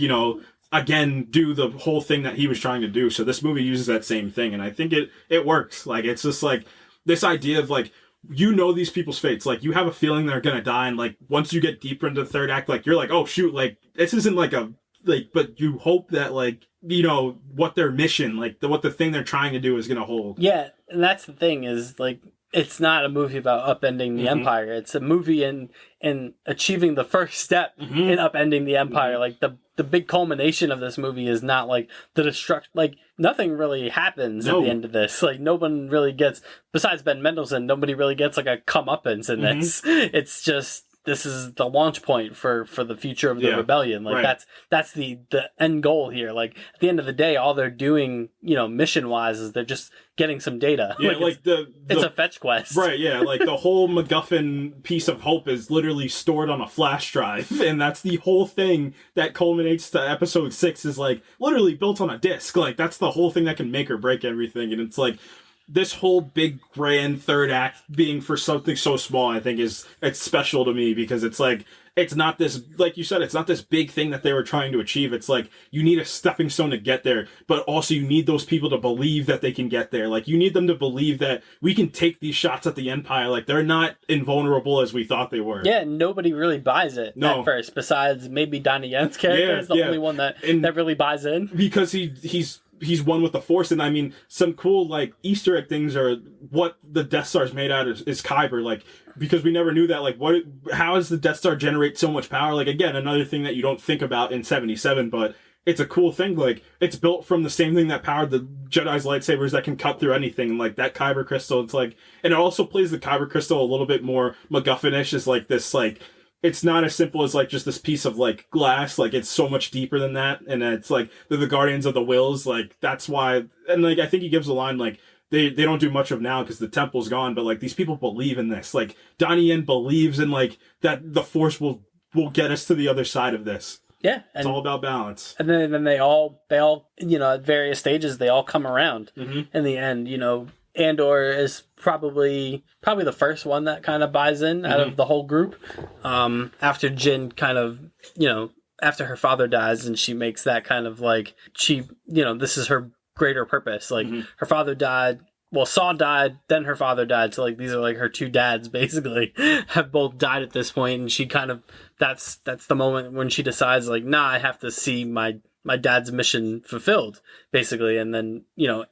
again, do the whole thing that he was trying to do. So this movie uses that same thing, and I think it works. Like, it's just, like, this idea of, like, these people's fates. Like, you have a feeling they're gonna die, and, like, once you get deeper into the third act, like, you're like, oh, shoot, like, this isn't, like, but you hope that, like, what their mission, like, what the thing they're trying to do is gonna hold. Yeah, and that's the thing, is, like, it's not a movie about upending the Empire. It's a movie in achieving the first step in upending the Empire. Like the big culmination of this movie is not like the destruction. Like nothing really happens at the end of this. Like no one really gets, besides Ben Mendelsohn, nobody really gets like a comeuppance in this. It's just, this is the launch point for the future of the rebellion. Like that's the end goal here. Like at the end of the day, all they're doing, mission wise, is they're just getting some data. Yeah, like it's a fetch quest. Right, yeah. Like the whole MacGuffin piece of hope is literally stored on a flash drive. And that's the whole thing that culminates to episode 6 is like literally built on a disc. Like that's the whole thing that can make or break everything. And it's like, this whole big grand third act being for something so small, I think it's special to me because it's like, it's not this, like you said, it's not this big thing that they were trying to achieve. It's like, you need a stepping stone to get there, but also you need those people to believe that they can get there. Like, you need them to believe that we can take these shots at the Empire. Like, they're not invulnerable as we thought they were. Yeah, nobody really buys it at first, besides maybe Donnie Yen's character is the only one that really buys in. Because he's one with the Force, and I mean, some cool, like, Easter egg things are what the Death Star is made out of is Kyber, like, because we never knew that, like, how does the Death Star generate so much power? Like, again, another thing that you don't think about in 77, but it's a cool thing, like, it's built from the same thing that powered the Jedi's lightsabers that can cut through anything, and, like, that Kyber crystal, it's like, and it also plays the Kyber crystal a little bit more MacGuffin-ish, as, like, this, like, it's not as simple as, like, just this piece of, like, glass. Like, it's so much deeper than that. And it's, like, they're the Guardians of the Wills. Like, that's why... And, like, I think he gives a line, like, they don't do much of now because the temple's gone. But, like, these people believe in this. Like, Donnie Yen believes in, like, that the Force will get us to the other side of this. Yeah. It's all about balance. And then they all, at various stages, they all come around in the end, Andor is probably the first one that kind of buys in out of the whole group. After Jin kind of, after her father dies and she makes that kind of like, this is her greater purpose. Like her father died. Well, Saw died, then her father died. So like these are like her two dads basically have both died at this point, and she kind of that's the moment when she decides like, nah, I have to see my dad's mission fulfilled, basically. And then,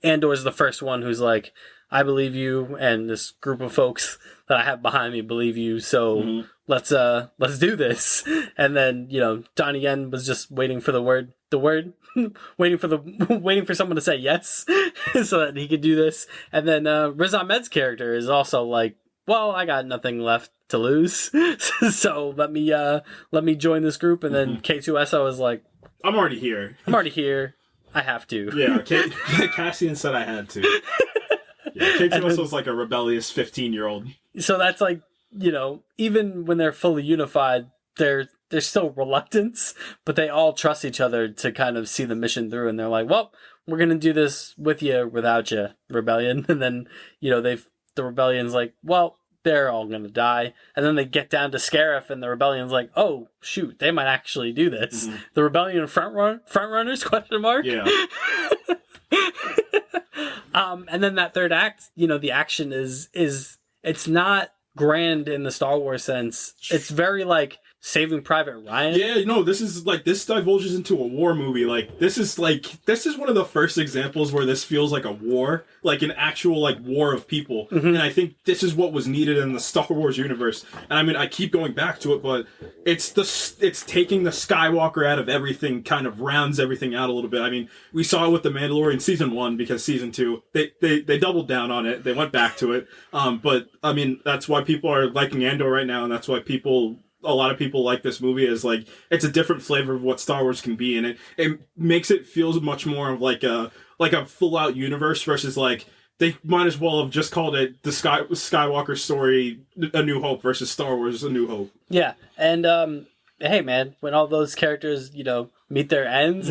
Andor's the first one who's like, I believe you, and this group of folks that I have behind me believe you, so let's do this. And then, Donnie Yen was just waiting for the word, waiting for someone to say yes, so that he could do this. And then Riz Ahmed's character is also like, well, I got nothing left to lose, so let me join this group. And then K2SO is like, I'm already here. I have to. Yeah, Cassian said I had to. Yeah, K2SO was like a rebellious 15-year-old. So that's like, even when they're fully unified, there's still reluctance, but they all trust each other to kind of see the mission through. And they're like, well, we're going to do this with you, without you, rebellion. And then, the rebellion's like, well, they're all going to die. And then they get down to Scarif, and the rebellion's like, oh, shoot, they might actually do this. The rebellion front-runners, question mark? Yeah. And then that third act, the action is it's not grand in the Star Wars sense. It's very like Saving Private Ryan. Yeah, this divulges into a war movie. Like, this is one of the first examples where this feels like a war, like an actual like war of people. And I think this is what was needed in the Star Wars universe. And I mean, I keep going back to it, but it's taking the Skywalker out of everything, kind of rounds everything out a little bit. I mean, we saw it with The Mandalorian season 1, because season 2 they doubled down on it. They went back to it. But I mean, that's why people are liking Andor right now, and that's why a lot of people like this movie. Is like, it's a different flavor of what Star Wars can be, and it makes it feel much more of like a full out universe versus like, they might as well have just called it the Skywalker story, A New Hope, versus Star Wars, A New Hope. Yeah, and hey man, when all those characters meet their ends,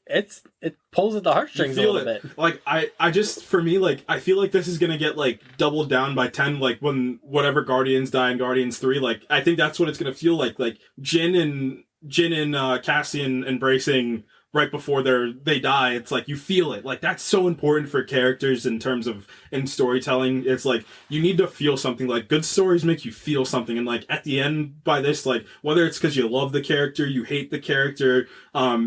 it pulls at the heartstrings a little bit. Like, I just, for me, like, I feel like this is gonna get like doubled down by 10, like when whatever Guardians die in Guardians 3. Like, I think that's what it's gonna feel like. Like Jin and Cassian embracing right before they die, it's like you feel it. Like that's so important for characters in terms of in storytelling. It's like you need to feel something. Like good stories make you feel something, and like at the end by this, like whether it's because you love the character, you hate the character,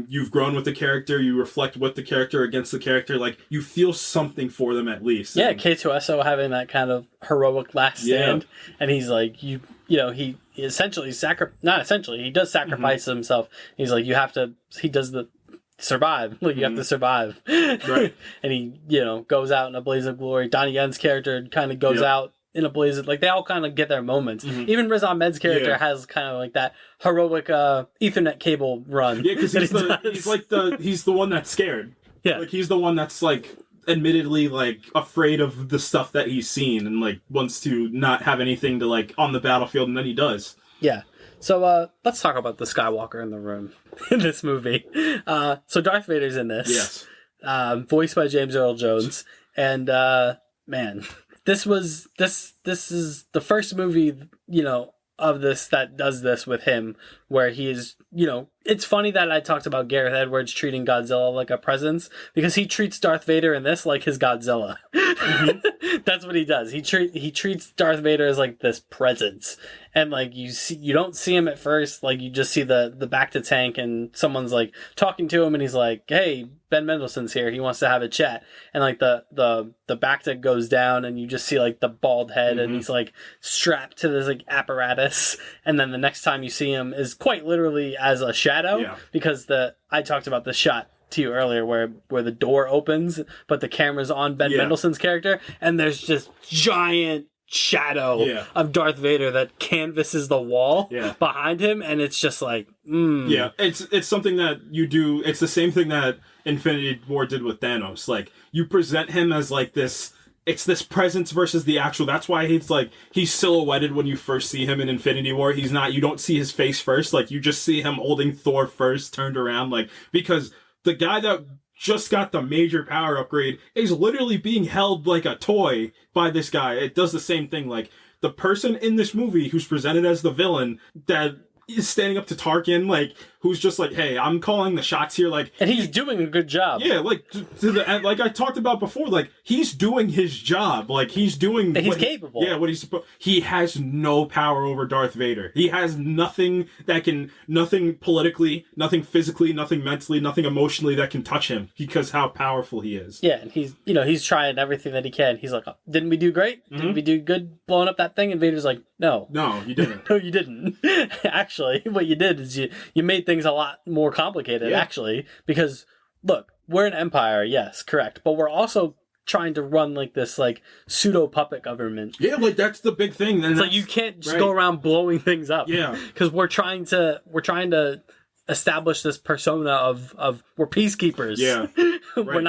you've grown with the character, you reflect with the character against the character, like you feel something for them at least. Yeah, K2SO having that kind of heroic last stand, and he's like he essentially he does sacrifice himself. He's like he does the survive. Like, you have to survive. Right. And he, goes out in a blaze of glory. Donnie Yen's character kind of goes out in a blaze of, like, they all kind of get their moments. Even Riz Ahmed's character has kind of like that heroic Ethernet cable run. Yeah, because he's the one that's scared. Yeah. Like, he's the one that's, like, admittedly, like, afraid of the stuff that he's seen and, like, wants to not have anything to, like, on the battlefield, and then he does. Yeah. So, let's talk about the Skywalker in the room in this movie. So Darth Vader's in this. Yes. Voiced by James Earl Jones. And, man, this is the first movie, of this that does this with him, where he is, it's funny that I talked about Gareth Edwards treating Godzilla like a presence, because he treats Darth Vader in this like his Godzilla. That's what he does. He treats Darth Vader as like this presence, and like you don't see him at first, like you just see the back to tank, and someone's like talking to him, and he's like, "Hey, Ben Mendelsohn's here. He wants to have a chat." And like the back to goes down, and you just see like the bald head, and he's like strapped to this like apparatus. And then the next time you see him is quite literally as a shadow, because I talked about the shot to you earlier where the door opens, but the camera's on Ben Mendelsohn's character, and there's just giant shadow of Darth Vader that canvases the wall behind him, and it's just like it's something that you do. It's the same thing that Infinity War did with Thanos. Like, you present him as like this, it's this presence versus the actual. That's why he's silhouetted when you first see him in Infinity War. He's not, you don't see his face first, like you just see him holding Thor first, turned around, like, because the guy that just got the major power upgrade is literally being held like a toy by this guy. It does the same thing. Like, the person in this movie who's presented as the villain that is standing up to Tarkin, like, who's just like, hey, I'm calling the shots here, like, and he's doing a good job. Yeah, like to the end, like I talked about before, like he's doing his job, like he's doing. And he's capable. What he's supposed. He has no power over Darth Vader. He has nothing politically, nothing physically, nothing mentally, nothing emotionally that can touch him, because how powerful he is. Yeah, and he's trying everything that he can. He's like, didn't we do great? Didn't we do good blowing up that thing? And Vader's like, no, you didn't. No, you didn't. Actually, what you did is you made things a lot more complicated, actually, because look, we're an empire, yes, correct, but we're also trying to run like this like pseudo puppet government. Yeah, like that's the big thing. It's like you can't just go around blowing things up. Yeah, because we're trying to establish this persona of we're peacekeepers. Yeah, we're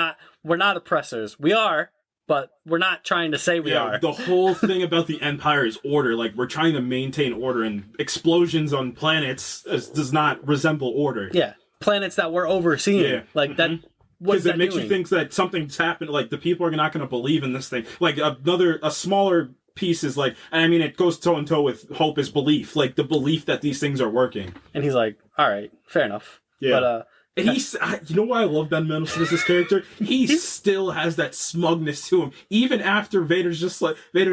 not oppressors. We are. But we're not trying to say we are. The whole thing about the Empire is order. Like, we're trying to maintain order, and explosions on planets does not resemble order. Yeah. Planets that we're overseeing. Yeah. Like, that... What is that makes doing? You think that something's happened. Like, the people are not going to believe in this thing. Like, a smaller piece is like... I mean, it goes toe-in-toe with hope is belief. Like, the belief that these things are working. And he's like, all right, fair enough. Yeah. But, and you know why I love Ben Mendelsohn as this character? He still has that smugness to him. Even after Vader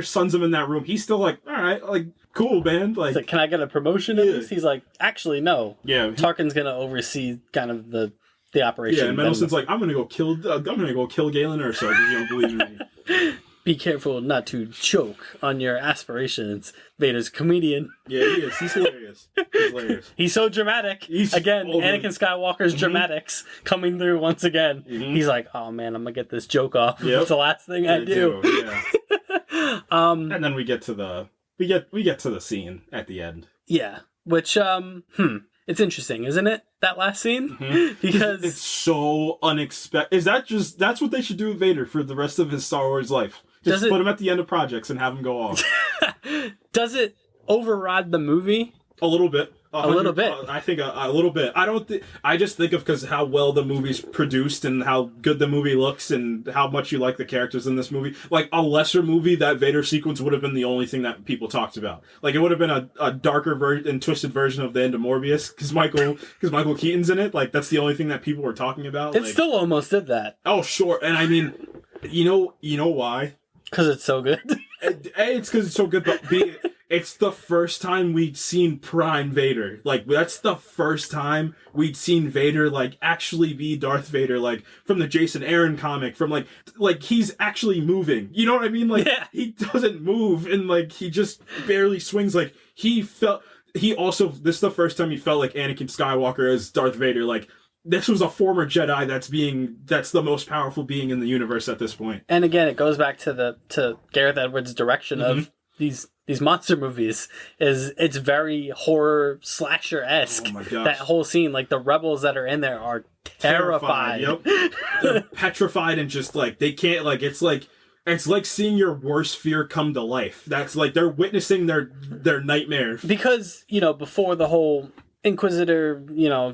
sons him in that room, he's still like, all right, like, cool, man. Like, can I get a promotion in this? He's like, actually, no. Yeah. Tarkin's going to oversee kind of the operation. Yeah, and Mendelsohn's like, I'm going to go kill Galen Erso because you don't believe in me. Be careful not to choke on your aspirations. Vader's a comedian. Yeah, he is. He's hilarious. He's so dramatic. Anakin Skywalker's dramatics coming through once again. He's like, oh man, I'm going to get this joke off. Yep. It's the last thing I do. Yeah. And then we get to the scene at the end. Yeah. Which, it's interesting, isn't it? That last scene? Because it's so unexpected. That's what they should do with Vader for the rest of his Star Wars life. Just put him at the end of projects and have him go off. Does it override the movie? A little bit. A little bit. I think a little bit. I just think of because how well the movie's produced and how good the movie looks and how much you like the characters in this movie. Like, a lesser movie, that Vader sequence would have been the only thing that people talked about. Like, it would have been a darker and twisted version of the end of Morbius because Michael Keaton's in it. Like, that's the only thing that people were talking about. It still almost did that. Oh, sure. And I mean, you know why? Because it's so good. A, it's because it's so good, but B, it's the first time we'd seen Prime Vader. Like, that's the first time we'd seen Vader, like, actually be Darth Vader, like, from the Jason Aaron comic, from, like, he's actually moving. You know what I mean? Like, he doesn't move, and, like, he just barely swings. Like, this is the first time he felt like Anakin Skywalker as Darth Vader, like, this was a former Jedi that's the most powerful being in the universe at this point. And again, it goes back to Gareth Edwards' direction of these monster movies. It's very horror slasher-esque. Oh my gosh. That whole scene, like the rebels that are in there are terrified. Yep. They're petrified and just like they can't it's like seeing your worst fear come to life. That's like they're witnessing their nightmare. Because, before the whole Inquisitor,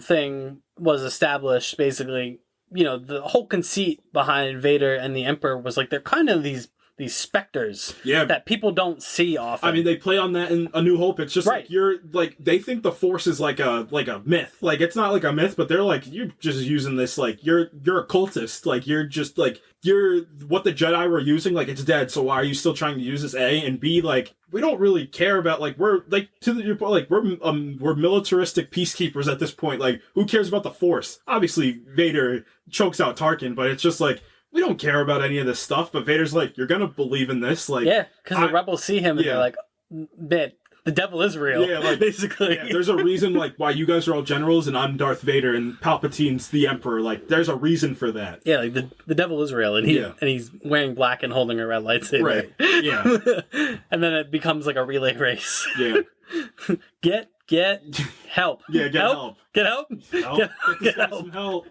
thing was established, basically, the whole conceit behind Vader and the Emperor was like they're kind of these specters that people don't see often. I mean, they play on that in A New Hope. It's just they think the Force is like a myth. Like, it's not like a myth, but they're like, you're just using this, like, you're a cultist. Like, you're just like, you're what the Jedi were using, like, it's dead, so why are you still trying to use this? A, and B, like, we don't really care about, like, we're like we're militaristic peacekeepers at this point. Like, who cares about the Force? Obviously Vader chokes out Tarkin, but it's just like, we don't care about any of this stuff. But Vader's like, you're gonna believe in this. Like, because the rebels see him and they're like, man, the devil is real. Yeah, like, basically. Yeah, there's a reason, like, why you guys are all generals and I'm Darth Vader and Palpatine's the Emperor. Like, there's a reason for that. Yeah, like the devil is real, and he's wearing black and holding a red lightsaber. Right. Yeah. And then it becomes like a relay race. Yeah. Get help. Yeah, get help. Get help. Get help. Some help.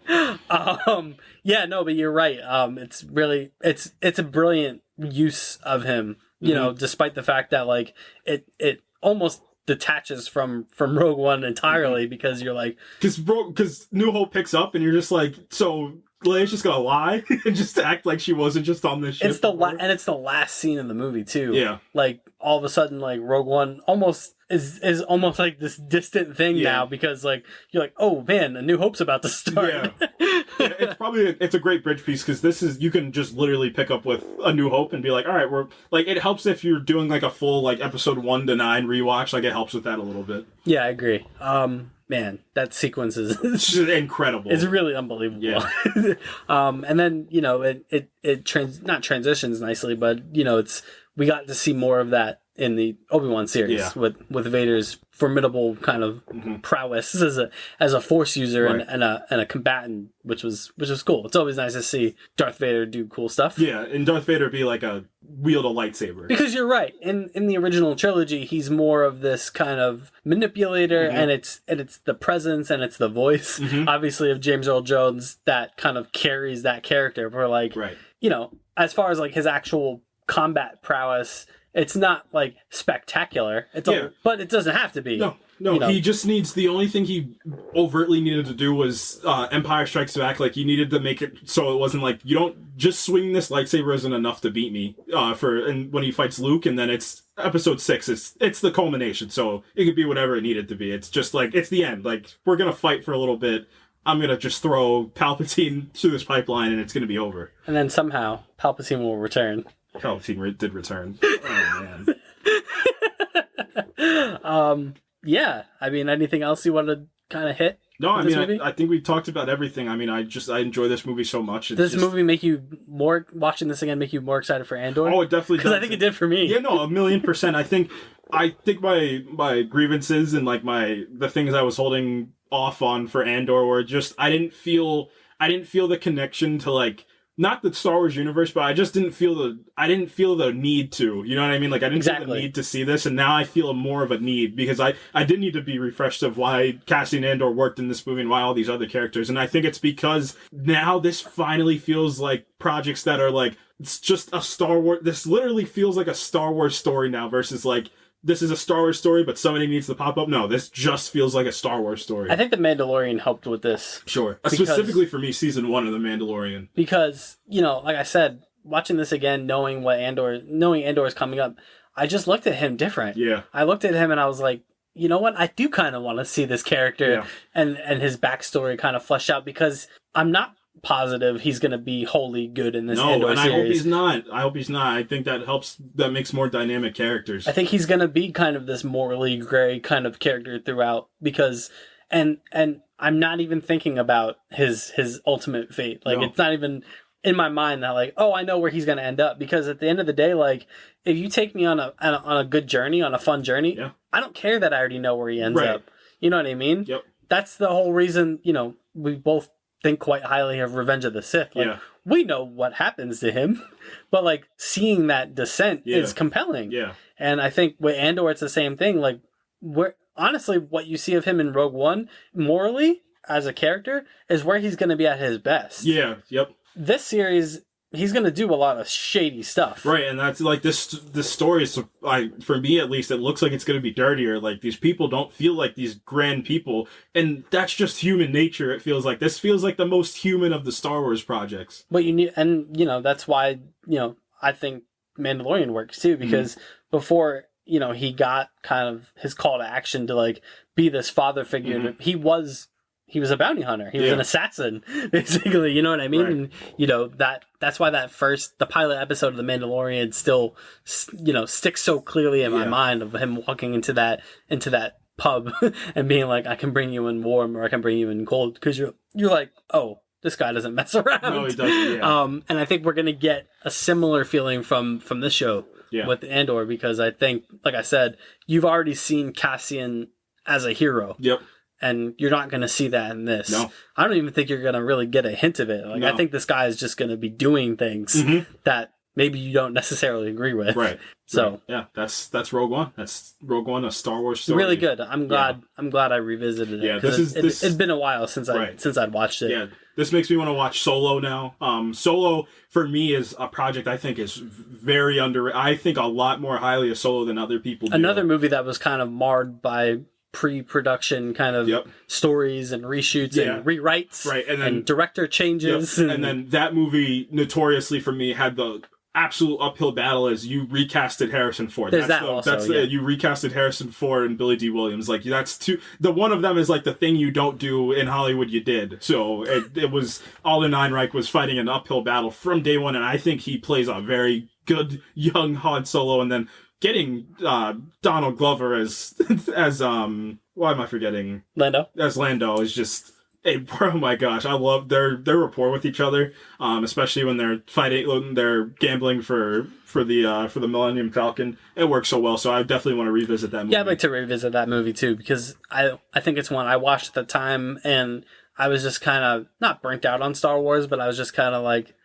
Yeah, no, but you're right. It's really it's a brilliant use of him. Despite the fact that like it almost detaches from Rogue One entirely because you're like because New Hope picks up and you're just like, so Leia's just gonna lie and just act like she wasn't just on this ship. It's the last scene in the movie too. Yeah, like all of a sudden, like Rogue One almost is almost like this distant thing now because like you're like, oh man, A New Hope's about to start. Yeah, it's a great bridge piece because you can just literally pick up with A New Hope and be like, all right, we're like, it helps if you're doing like a full like episode 1 to 9 rewatch. Like, it helps with that a little bit. Yeah, I agree. Man, that sequence is incredible. It's really unbelievable. Yeah. And then it not transitions nicely, but we got to see more of that in the Obi-Wan series with Vader's formidable kind of prowess as a Force user and a combatant, which was cool. It's always nice to see Darth Vader do cool stuff. Yeah, and Darth Vader be like wield a lightsaber. Because you're right. In the original trilogy, he's more of this kind of manipulator, and it's the presence and it's the voice, obviously, of James Earl Jones that kind of carries that character. For like, as far as like his actual combat prowess, it's not like spectacular. But it doesn't have to be. No, he just needs, the only thing he overtly needed to do was Empire Strikes Back. Like, you needed to make it so it wasn't like, you don't just swing this lightsaber isn't enough to beat me. And when he fights Luke, and then it's episode 6, it's the culmination. So it could be whatever it needed to be. It's just like, it's the end. Like, we're gonna fight for a little bit. I'm gonna just throw Palpatine through this pipeline, and it's gonna be over. And then somehow Palpatine will return. Palpatine did return. Oh man. Yeah. I mean, anything else you want to kind of hit? No, I mean, I think we talked about everything. I mean, I enjoy this movie so much. Does this movie make you watching this again, make you more excited for Andor? Oh, it definitely does. Because I think it did for me. Yeah, no, 1,000,000%. I think my grievances and like the things I was holding off on for Andor were just, I didn't feel the connection to like, not the Star Wars universe, but I just didn't feel the need to, you know what I mean? Like, I didn't feel the need to see this, and now I feel more of a need, because I did need to be refreshed of why Cassian Andor worked in this movie and why all these other characters, and I think it's because now this finally feels like projects that are like, it's just a Star Wars, this literally feels like a Star Wars story now versus like this is a Star Wars story, but somebody needs to pop up. No, this just feels like a Star Wars story. I think The Mandalorian helped with this. Sure. Specifically for me, season 1 of The Mandalorian. Because, you know, like I said, watching this again, knowing Andor is coming up, I just looked at him different. Yeah. I looked at him and I was like, you know what? I do kind of want to see this character and his backstory kind of fleshed out, because I'm not positive he's going to be wholly good in this Andor series. I hope he's not. I think that makes more dynamic characters. I think he's going to be kind of this morally gray kind of character throughout, because and I'm not even thinking about his ultimate fate. Like, it's not even in my mind that, like, oh, I know where he's going to end up, because at the end of the day, like, if you take me on a good journey, on a fun journey, I don't care that I already know where he ends up. You know what I mean? Yep. That's the whole reason, you know, we both think quite highly of Revenge of the Sith. Like, we know what happens to him, but, like, seeing that descent is compelling. Yeah. And I think with Andor, it's the same thing. Like, honestly, what you see of him in Rogue One, morally, as a character, is where he's going to be at his best. Yeah, yep. This series, he's going to do a lot of shady stuff. Right, and that's like this story is, for me at least, it looks like it's going to be dirtier. Like, these people don't feel like these grand people, and that's just human nature. It feels like this feels like the most human of the Star Wars projects. But you need, and you know, that's why, you know, I think Mandalorian works too, because before, you know, he got kind of his call to action to, like, be this father figure. He was a bounty hunter. He was an assassin, basically. You know what I mean? Right. And, you know, that's why the pilot episode of The Mandalorian still, you know, sticks so clearly in my mind, of him walking into that pub and being like, I can bring you in warm, or I can bring you in cold, because you're like, oh, this guy doesn't mess around. No, he doesn't. Yeah. And I think we're gonna get a similar feeling from this show with Andor, because I think, like I said, you've already seen Cassian as a hero. Yep. And you're not going to see that in this. No. I don't even think you're going to really get a hint of it. Like, I think this guy is just going to be doing things that maybe you don't necessarily agree with. Right. So right. Yeah, that's Rogue One. That's Rogue One, a Star Wars story. Really good. I'm glad I revisited it. Yeah, it's been a while since I'd watched it. Yeah, this makes me want to watch Solo now. Solo for me is a project I think is very underrated. I think a lot more highly of Solo than other people do. Another movie that was kind of marred by pre-production kind of stories and reshoots and rewrites, right, and director changes, and then that movie notoriously for me had the absolute uphill battle as you recasted Harrison Ford. You recasted Harrison Ford and Billy D. Williams. Like, that's the one of them is like the thing you don't do in Hollywood you did. So it was Alden Ehrenreich was fighting an uphill battle from day one, and I think he plays a very good young Han Solo, and then getting Donald Glover as why am I forgetting? Lando. As Lando is just oh my gosh, I love their rapport with each other, especially when they're fighting, when they're gambling for the Millennium Falcon. It works so well, so I definitely want to revisit that movie. Yeah, I'd like to revisit that movie too, because I think it's one I watched at the time, and I was just kind of not burnt out on Star Wars, but I was just kind of like,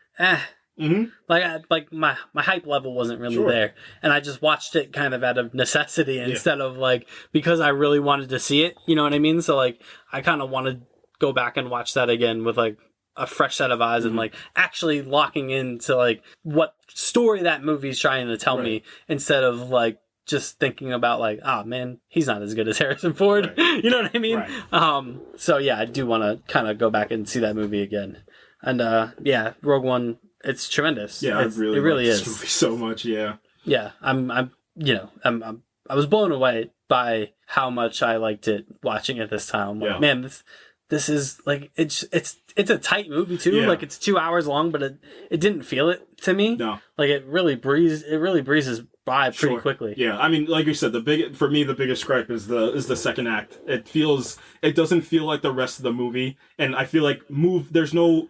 like my hype level wasn't really there, and I just watched it kind of out of necessity instead of like because I really wanted to see it. You know what I mean? So like I kind of want to go back and watch that again with like a fresh set of eyes and like actually locking into like what story that movie's trying to tell me, instead of like just thinking about like, oh man, he's not as good as Harrison Ford. You know what I mean? So yeah, I do want to kind of go back and see that movie again. And Rogue One, it's tremendous. Yeah, it really is. This movie so much. Yeah. Yeah, I was blown away by how much I liked it watching it this time. Like, man, this is like it's a tight movie too. Yeah. Like it's 2 hours long, but it didn't feel it to me. No, like it really breezes by pretty quickly. Yeah, I mean, like you said, the biggest gripe is the second act. It doesn't feel like the rest of the movie, and I feel like there's no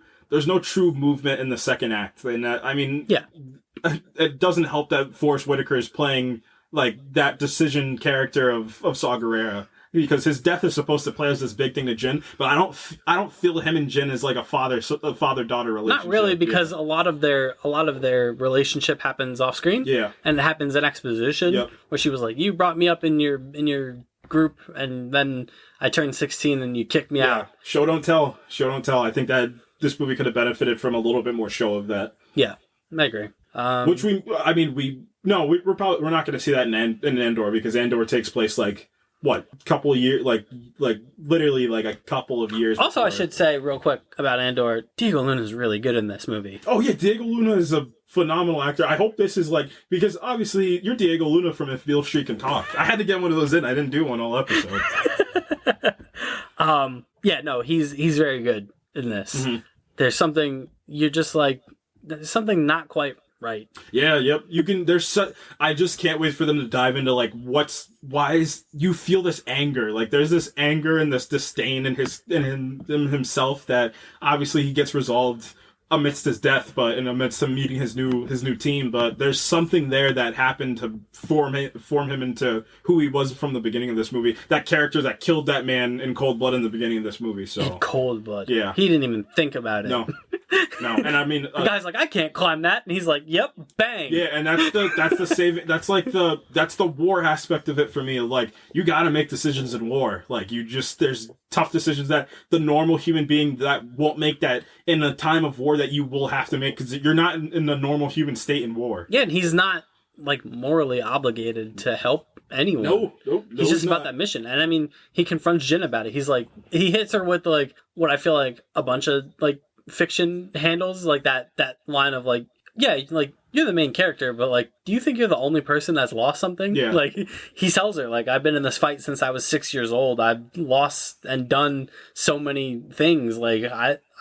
true movement in the second act. And it doesn't help that Forrest Whitaker is playing like that decision character of Saw Gerrera, because his death is supposed to play as this big thing to Jyn, but I don't feel him and Jyn as like a father-daughter relationship. Not really, because a lot of their relationship happens off screen. Yeah, and it happens in exposition, where she was like, "You brought me up in your group, and then I turned 16, and you kicked me out." Show don't tell. I think that this movie could have benefited from a little bit more show of that. Yeah, I agree. No, we're not going to see that in Andor, because Andor takes place like what, couple of years, like literally like a couple of years. Also, before. I should say real quick about Andor, Diego Luna is really good in this movie. Oh yeah, Diego Luna is a phenomenal actor. I hope this is like, because obviously you're Diego Luna from If Beale Street Can Talk. I had to get one of those in. I didn't do one all episode. Yeah, no, he's very good in this. Mm-hmm. There's something you're just like, there's something not quite right. Yeah, yep. You can. I just can't wait for them to dive into like why is you feel this anger? Like there's this anger and this disdain in himself that obviously he gets resolved amidst his death, but in amidst him meeting his new team. But there's something there that happened to form him into who he was from the beginning of this movie. That character that killed that man in cold blood in the beginning of this movie. So in cold blood. Yeah, he didn't even think about it. No. And I mean, the guy's like, I can't climb that, and he's like, yep, bang. Yeah, and that's the saving. That's the war aspect of it for me. Like, you got to make decisions in war. Like, there's tough decisions that the normal human being that won't make that in a time of war that you will have to make, because you're not in the normal human state in war. Yeah, and he's not like morally obligated to help anyone. No, he's just about that mission. And I mean, he confronts Jin about it. He's like, he hits her with like what I feel like a bunch of like fiction handles, like that line of like, yeah, like you're the main character, but like, do you think you're the only person that's lost something? Yeah. Like he tells her, like, I've been in this fight since I was 6 years old. I've lost and done so many things. Like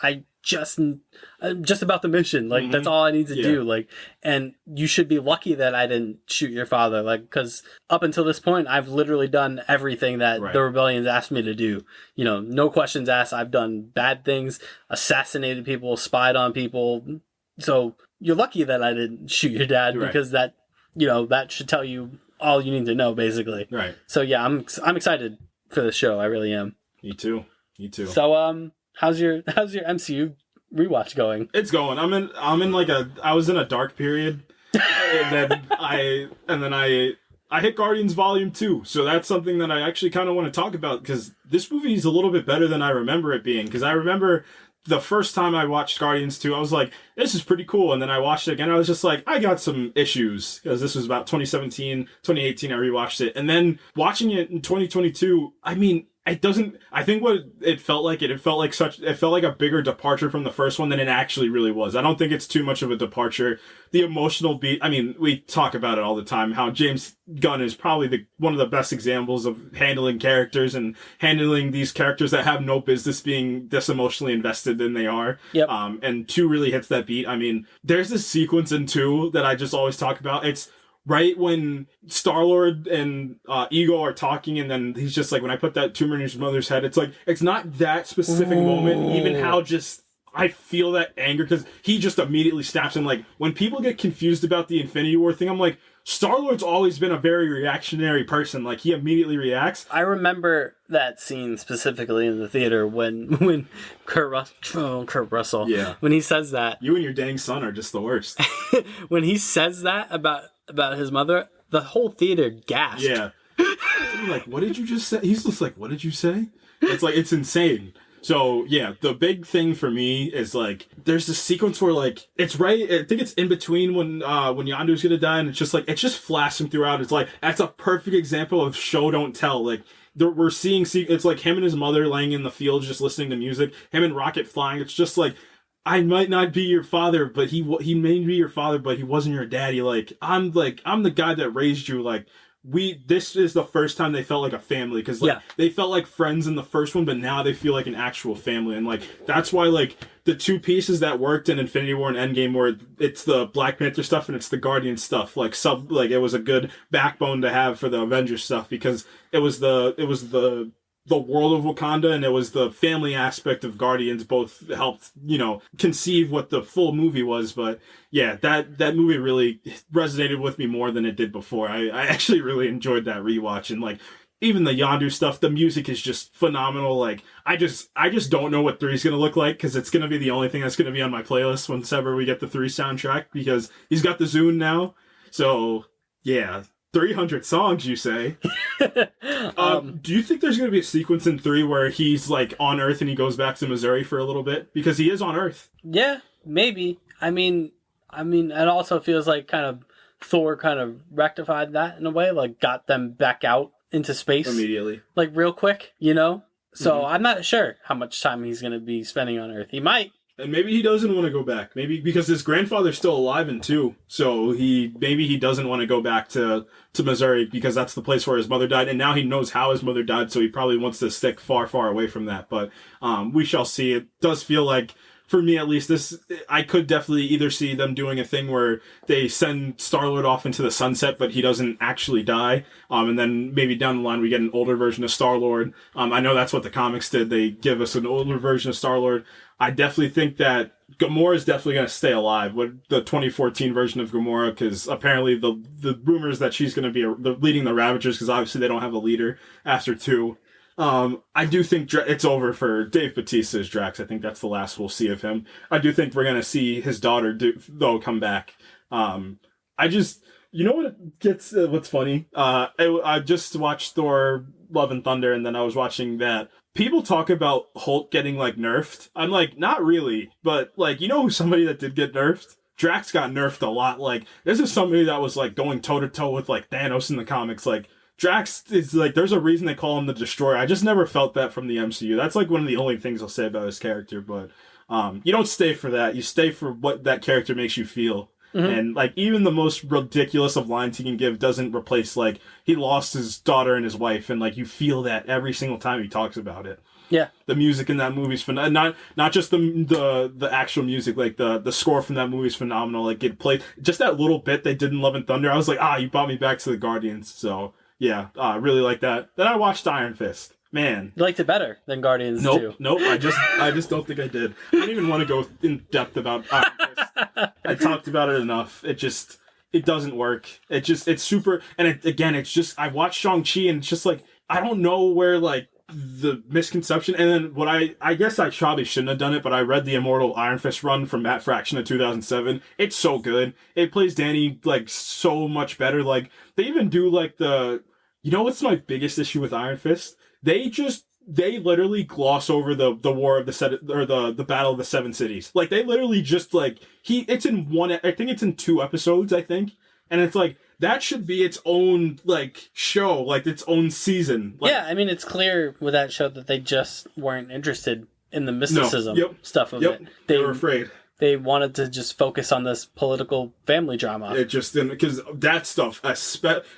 I'm just about the mission. Like that's all I need to do. Like, and you should be lucky that I didn't shoot your father. Like, because up until this point, I've literally done everything that the rebellion's asked me to do. You know, no questions asked. I've done bad things, assassinated people, spied on people. So you're lucky that I didn't shoot your dad, because that, you know, that should tell you all you need to know, basically. Right. So yeah, I'm excited for the show. I really am. Me too. So how's your MCU rewatch going? It's going. I was in a dark period, and then I hit Guardians Volume 2. So that's something that I actually kind of want to talk about, because this movie is a little bit better than I remember it being. Because I remember the first time I watched Guardians 2, I was like, this is pretty cool. And then I watched it again. I was just like, I got some issues, because this was about 2017, 2018. I rewatched it. And then watching it in 2022, I mean, I think what it felt like a bigger departure from the first one than it actually really was. I don't think it's too much of a departure. The emotional beat, I mean, we talk about it all the time, how James Gunn is probably one of the best examples of handling characters and handling these characters that have no business being this emotionally invested than they are. Yep. And 2 really hits that beat. I mean, there's this sequence in 2 that I just always talk about. It's right when Star-Lord and Ego are talking, and then he's just like, when I put that tumor in his mother's head, it's like, it's not that specific moment, even how just I feel that anger, because he just immediately snaps. And like, when people get confused about the Infinity War thing, I'm like, Star-Lord's always been a very reactionary person. Like, he immediately reacts. I remember that scene specifically in the theater when Kurt Russell, when he says that. You and your dang son are just the worst. When he says that about his mother, the whole theater gasped. Yeah. Like, what did you just say? He's just like, what did you say? It's like, it's insane. So, yeah, the big thing for me is, like, there's this sequence where, like, it's right, I think it's in between when Yondu's gonna die, and it's just flashing throughout. It's like, that's a perfect example of show don't tell. Like, we're seeing, it's like him and his mother laying in the field just listening to music, him and Rocket flying. It's just like, I might not be your father, but he may be your father, but he wasn't your daddy. Like, I'm the guy that raised you. Like, this is the first time they felt like a family, because they felt like friends in the first one, but now they feel like an actual family. And like, that's why like the 2 pieces that worked in Infinity War and Endgame, where it's the Black Panther stuff and it's the Guardian stuff, like it was a good backbone to have for the Avengers stuff, because it was the world of Wakanda, and it was the family aspect of Guardians, both helped, you know, conceive what the full movie was. But yeah, that movie really resonated with me more than it did before. I actually really enjoyed that rewatch, and like, even the Yondu stuff, the music is just phenomenal. Like, I just don't know what 3 is going to look like, because it's going to be the only thing that's going to be on my playlist whenever we get the 3 soundtrack, because he's got the Zune now. So yeah, 300 songs, you say? Do you think there's going to be a sequence in 3 where he's like on Earth and he goes back to Missouri for a little bit? Because he is on Earth. Yeah, maybe. I mean, it also feels like kind of Thor kind of rectified that in a way, like got them back out into space immediately, like real quick, you know? So I'm not sure how much time he's going to be spending on Earth. He might. And maybe he doesn't want to go back. Maybe because his grandfather's still alive in 2. So maybe he doesn't want to go back to Missouri because that's the place where his mother died. And now he knows how his mother died. So he probably wants to stick far, far away from that. But we shall see. It does feel like, for me at least, I could definitely either see them doing a thing where they send Star-Lord off into the sunset, but he doesn't actually die. And then maybe down the line we get an older version of Star-Lord. I know that's what the comics did. They give us an older version of Star-Lord. I definitely think that Gamora is definitely going to stay alive with the 2014 version of Gamora, because apparently the rumors that she's going to be leading the Ravagers, because obviously they don't have a leader after 2. I do think it's over for Dave Bautista's Drax. I think that's the last we'll see of him. I do think we're going to see his daughter come back. I just, you know what gets, what's funny? I just watched Thor Love and Thunder, and then I was watching that. People talk about Hulk getting, like, nerfed. I'm like, not really. But, like, you know who's somebody that did get nerfed? Drax got nerfed a lot. Like, this is somebody that was, like, going toe-to-toe with, like, Thanos in the comics. Like, Drax is, like, there's a reason they call him the Destroyer. I just never felt that from the MCU. That's, like, one of the only things I'll say about his character. But you don't stay for that. You stay for what that character makes you feel. Mm-hmm. And, like, even the most ridiculous of lines he can give doesn't replace, like, he lost his daughter and his wife, and, like, you feel that every single time he talks about it. Yeah. The music in that movie's phenomenal. Not just the actual music, like, the score from that movie's phenomenal. Like, it played, just that little bit they did in Love and Thunder, I was like, you brought me back to the Guardians. So, yeah, I really like that. Then I watched Iron Fist. Man. You liked it better than Guardians 2. Nope. I just don't think I did. I don't even want to go in depth about Iron Fist. I talked about it enough. It doesn't work. It's super, and it's just, I watched Shang-Chi, and it's just like, I don't know where, like, the misconception, and then what I guess I probably shouldn't have done it, but I read the Immortal Iron Fist run from Matt Fraction of 2007. It's so good. It plays Danny, like, so much better. Like, they even do, like, you know what's my biggest issue with Iron Fist? They literally gloss over the war of the Battle of the Seven Cities. Like, they literally just, like, it's in I think it's in 2 episodes, I think. And it's like, that should be its own, like, show, like, its own season. Like, yeah, I mean, it's clear with that show that they just weren't interested in the mysticism stuff of it. They were afraid. They wanted to just focus on this political family drama. It just didn't, because that stuff,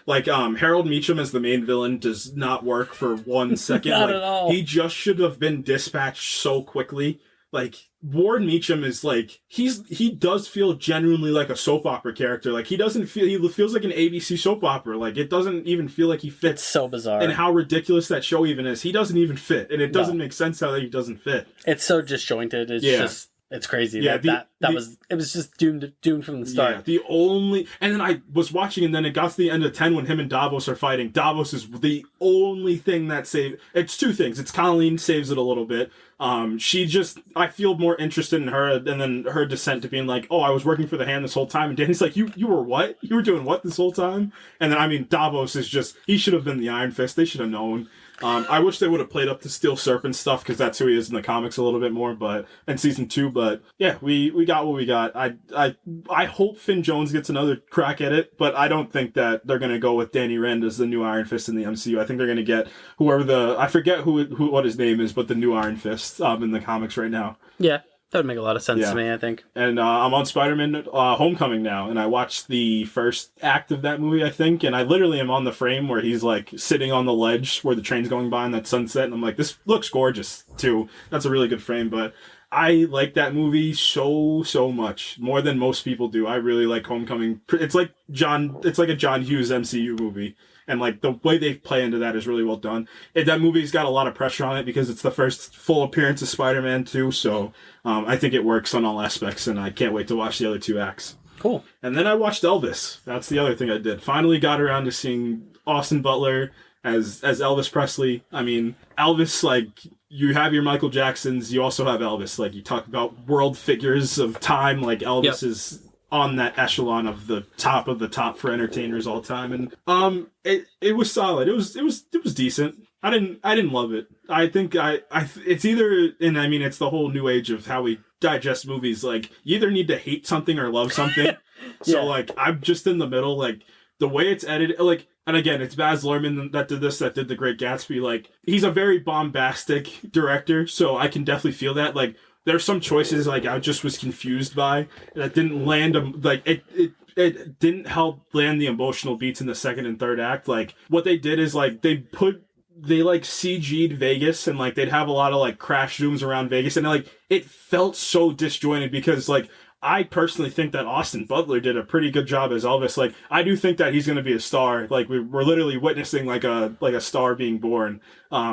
like, Harold Meacham as the main villain does not work for 1 second. Not like, at all. He just should have been dispatched so quickly. Like, Ward Meacham is, like, he does feel genuinely like a soap opera character. Like, he feels like an ABC soap opera. Like, it doesn't even feel like he fits. It's so bizarre. And how ridiculous that show even is. He doesn't even fit. And it doesn't make sense how he doesn't fit. It's so disjointed. It's just... It's crazy. Yeah, it was just doomed from the start. Yeah, and then I was watching, and then it got to the end of 10 when him and Davos are fighting. Davos is the only thing that saved. It's 2 things. It's Colleen saves it a little bit. I feel more interested in her, and then her descent to being like, I was working for the Hand this whole time, and Danny's like, you were what? You were doing what this whole time? And then, I mean, Davos is just, he should have been the Iron Fist. They should have known. I wish they would have played up the Steel Serpent stuff, because that's who he is in the comics a little bit more, in season 2, but yeah, we got what we got. I hope Finn Jones gets another crack at it, but I don't think that they're gonna go with Danny Rand as the new Iron Fist in the MCU. I think they're gonna get whoever I forget what his name is, but the new Iron Fist in the comics right now. Yeah. That would make a lot of sense to me, I think. And I'm on Spider-Man Homecoming now, and I watched the first act of that movie, I think, and I literally am on the frame where he's, like, sitting on the ledge where the train's going by in that sunset, and I'm like, this looks gorgeous, too. That's a really good frame, but I like that movie so much, more than most people do. I really like Homecoming. It's like a John Hughes MCU movie. And, like, the way they play into that is really well done. That movie's got a lot of pressure on it because it's the first full appearance of Spider-Man 2, so I think it works on all aspects, and I can't wait to watch the other 2 acts. Cool. And then I watched Elvis. That's the other thing I did. Finally got around to seeing Austin Butler as Elvis Presley. I mean, Elvis, like, you have your Michael Jacksons, you also have Elvis. Like, you talk about world figures of time, like, Elvis is on that echelon of the top for entertainers all time, and it was solid. It was decent. I didn't love it. I think it's either, and I mean, it's the whole new age of how we digest movies. Like, you either need to hate something or love something. So, like, I'm just in the middle. Like, the way it's edited, like, and again, it's Baz Luhrmann that did this, that did The Great Gatsby. Like, he's a very bombastic director, so I can definitely feel that. Like, there's some choices, like, I just was confused by, that didn't land, like, it didn't help land the emotional beats in the second and third act. Like, what they did is, like, they like CG'd Vegas, and like they'd have a lot of like crash zooms around Vegas, and like it felt so disjointed because like I personally think that Austin Butler did a pretty good job as Elvis. Like, I do think that he's going to be a star. Like, we're literally witnessing like a star being born.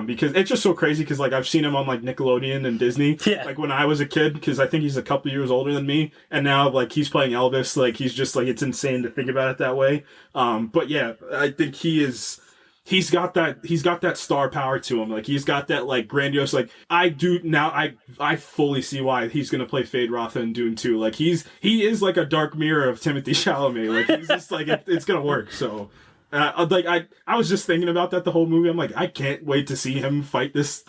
Because it's just so crazy. Because like I've seen him on like Nickelodeon and Disney. Yeah. Like when I was a kid, because I think he's a couple years older than me, and now like he's playing Elvis. Like, he's just like, it's insane to think about it that way. But yeah, I think he's got that star power to him. Like, he's got that like grandiose, like, I fully see why he's gonna play Fade Rotha in Dune 2. Like, he is like a dark mirror of Timothée Chalamet. Like, he's just like, it's gonna work. So like I was just thinking about that the whole movie. I'm like, I can't wait to see him fight this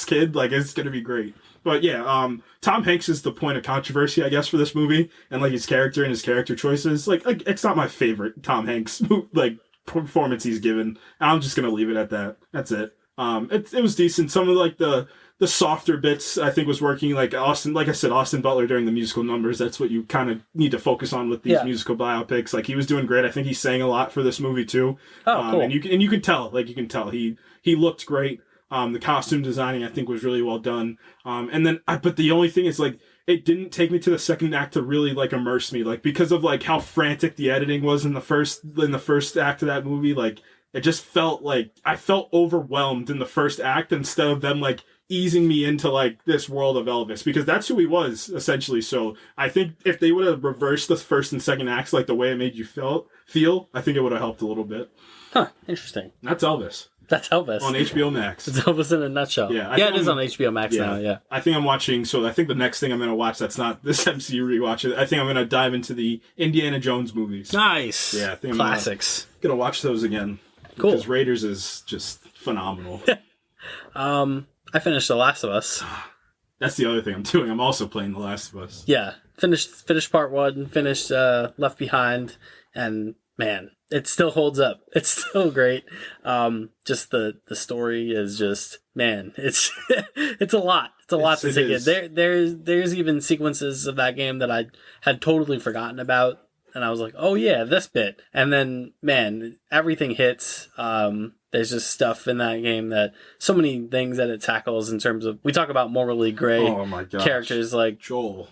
kid. Like, it's gonna be great. But yeah, Tom Hanks is the point of controversy, I guess, for this movie, and like his character and his character choices. Like it's not my favorite Tom Hanks like performance he's given. I'm just gonna leave it at that. That's it. It was decent. Some of like the softer bits I think was working. Like Austin Butler during the musical numbers. That's what you kind of need to focus on with these musical biopics. Like, he was doing great. I think he sang a lot for this movie too. Oh, cool. And you can tell. Like, you can tell he looked great. The costume designing I think was really well done. But the only thing is, like, it didn't take me to the second act to really like immerse me, like, because of like how frantic the editing was in the first act of that movie. Like, it just felt like I felt overwhelmed in the first act instead of them like easing me into like this world of Elvis, because that's who he was essentially. So I think if they would have reversed the first and second acts like the way it made you feel, I think it would have helped a little bit. Huh, interesting. That's Elvis. That's Elvis. On HBO Max. It's Elvis in a nutshell. Yeah, it is on HBO Max now, yeah. I think I'm watching, so I think the next thing I'm going to watch that's not this MCU rewatch, I think I'm going to dive into the Indiana Jones movies. Nice. Yeah, I think classics. I'm going to watch those again. Cool. Because Raiders is just phenomenal. I finished The Last of Us. That's the other thing I'm doing. I'm also playing The Last of Us. Yeah. Finished part 1, finished Left Behind, and man, it still holds up. It's still great. Just the story is just, man, it's it's a lot. It's a lot to take in. There's even sequences of that game that I had totally forgotten about, and I was like, oh yeah, this bit. And then, man, everything hits. There's just stuff in that game that so many things that it tackles in terms of, we talk about morally gray characters like Joel,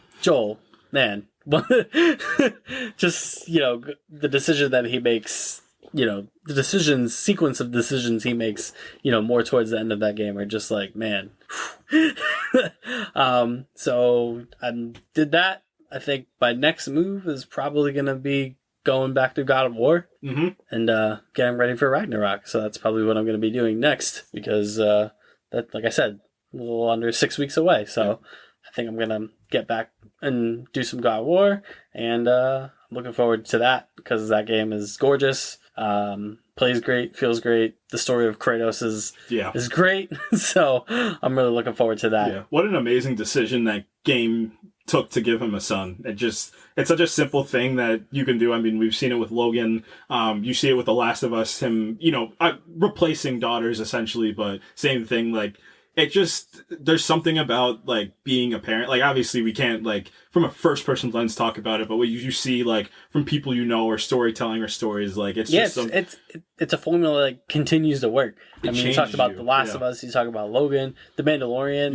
man. Just, the decision that he makes, the sequence of decisions he makes, more towards the end of that game are just like, man. So I did that. I think my next move is probably going to be going back to God of War and getting ready for Ragnarok. So that's probably what I'm going to be doing next, because that, like I said, a little under 6 weeks away. So I think I'm going to get back and do some God of War, and I'm looking forward to that because that game is gorgeous. Plays great, feels great. The story of Kratos is great. So I'm really looking forward to that. Yeah. What an amazing decision that game took to give him a son. It's such a simple thing that you can do. I mean, we've seen it with Logan. You see it with The Last of Us, him, replacing daughters essentially, but same thing. Like, there's something about like being a parent. Like, obviously we can't like from a first person lens talk about it, but what you see like from people or storytelling or stories, like it's a formula that continues to work. I mean, you talked about The Last of Us, you talk about Logan, The Mandalorian,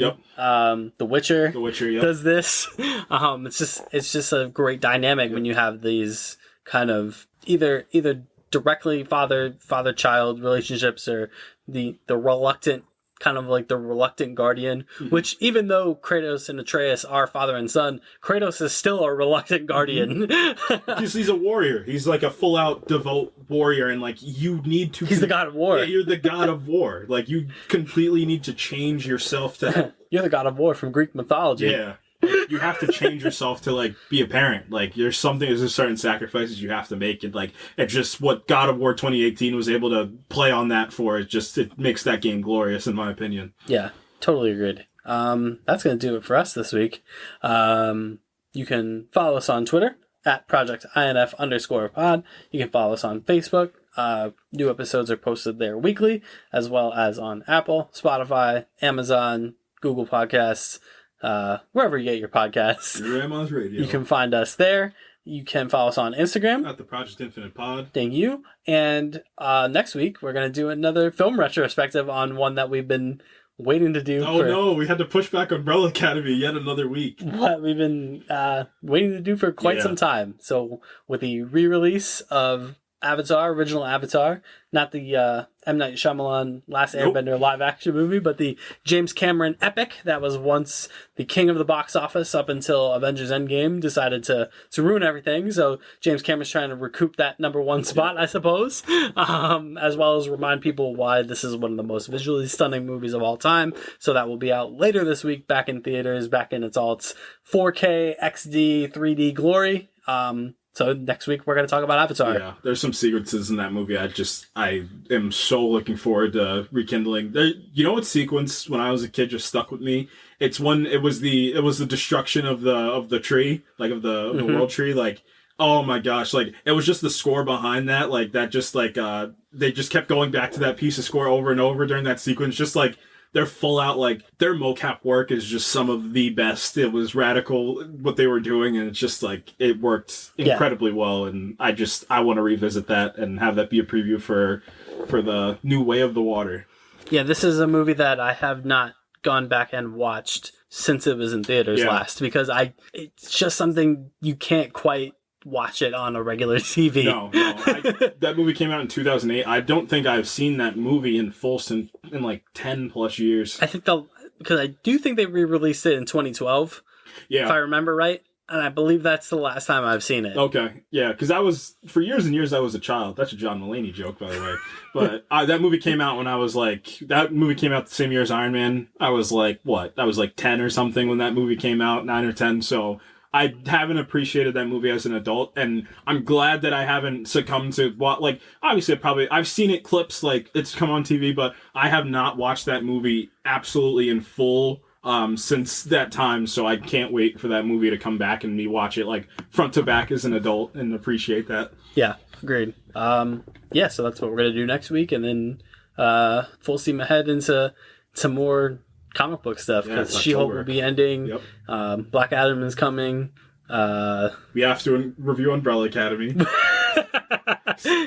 The Witcher. Does this. It's just a great dynamic when you have these kind of either directly father-child relationships, or the reluctant, kind of like the reluctant guardian, which even though Kratos and Atreus are father and son, Kratos is still a reluctant guardian. Because he's a warrior. He's like a full-out devout warrior, and like you need to... He's the god of war. Yeah, you're the god of war. Like, you completely need to change yourself to... You're the god of war from Greek mythology. Yeah. You have to change yourself to like be a parent. Like, there's certain sacrifices you have to make, and like it's just what God of War 2018 was able to play on that for. It makes that game glorious in my opinion. Yeah, totally agreed. that's going to do it for us this week. You can follow us on Twitter at ProjectINF_pod. You can follow us on Facebook. New episodes are posted there weekly, as well as on Apple, Spotify, Amazon, Google Podcasts, wherever you get your podcasts. Your grandma's radio. You can find us there. You can follow us on Instagram. At the Project Infinite Pod. Thank you. And next week, we're going to do another film retrospective on one that we've been waiting to do. No, we had to push back Umbrella Academy yet another week. What we've been waiting to do for quite some time. So with the re-release of Avatar, original Avatar, not the M. Night Shyamalan Last Airbender live action movie, but the James Cameron epic that was once the king of the box office up until Avengers Endgame decided to ruin everything. So James Cameron's trying to recoup that number one spot, I suppose, as well as remind people why this is one of the most visually stunning movies of all time. So that will be out later this week, back in theaters, back in its 4K, XD, 3D glory. So next week we're going to talk about Avatar. Yeah, there's some sequences in that movie I am so looking forward to rekindling. You know what sequence when I was a kid just stuck with me? It was the destruction of the tree, like of the world tree, like oh my gosh, like it was just the score behind that, like that just like they just kept going back to that piece of score over and over during that sequence, just like they're full out, like, their mocap work is just some of the best. It was radical, what they were doing, and it's just, like, it worked incredibly well, and I want to revisit that and have that be a preview for the new Way of the Water. Yeah, this is a movie that I have not gone back and watched since it was in theaters last, because it's just something you can't quite watch it on a regular TV. No. That movie came out in 2008. I don't think I've seen that movie in full in like 10 plus years. I think because I do think they re-released it in 2012. Yeah. If I remember right. And I believe that's the last time I've seen it. Okay. Yeah, because for years and years I was a child. That's a John Mulaney joke, by the way. But that movie came out when I was that movie came out the same year as Iron Man. I was like, what? I was like 10 or something when that movie came out, 9 or 10. So I haven't appreciated that movie as an adult, and I'm glad that I haven't succumbed to what, like, obviously I've seen it clips, like, it's come on TV, but I have not watched that movie absolutely in full since that time, so I can't wait for that movie to come back and me watch it, like, front to back as an adult and appreciate that. Yeah, agreed. So that's what we're going to do next week, and then full steam ahead into some more comic book stuff, because She-Hulk will be ending. Yep. Black Adam is coming. We have to review Umbrella Academy.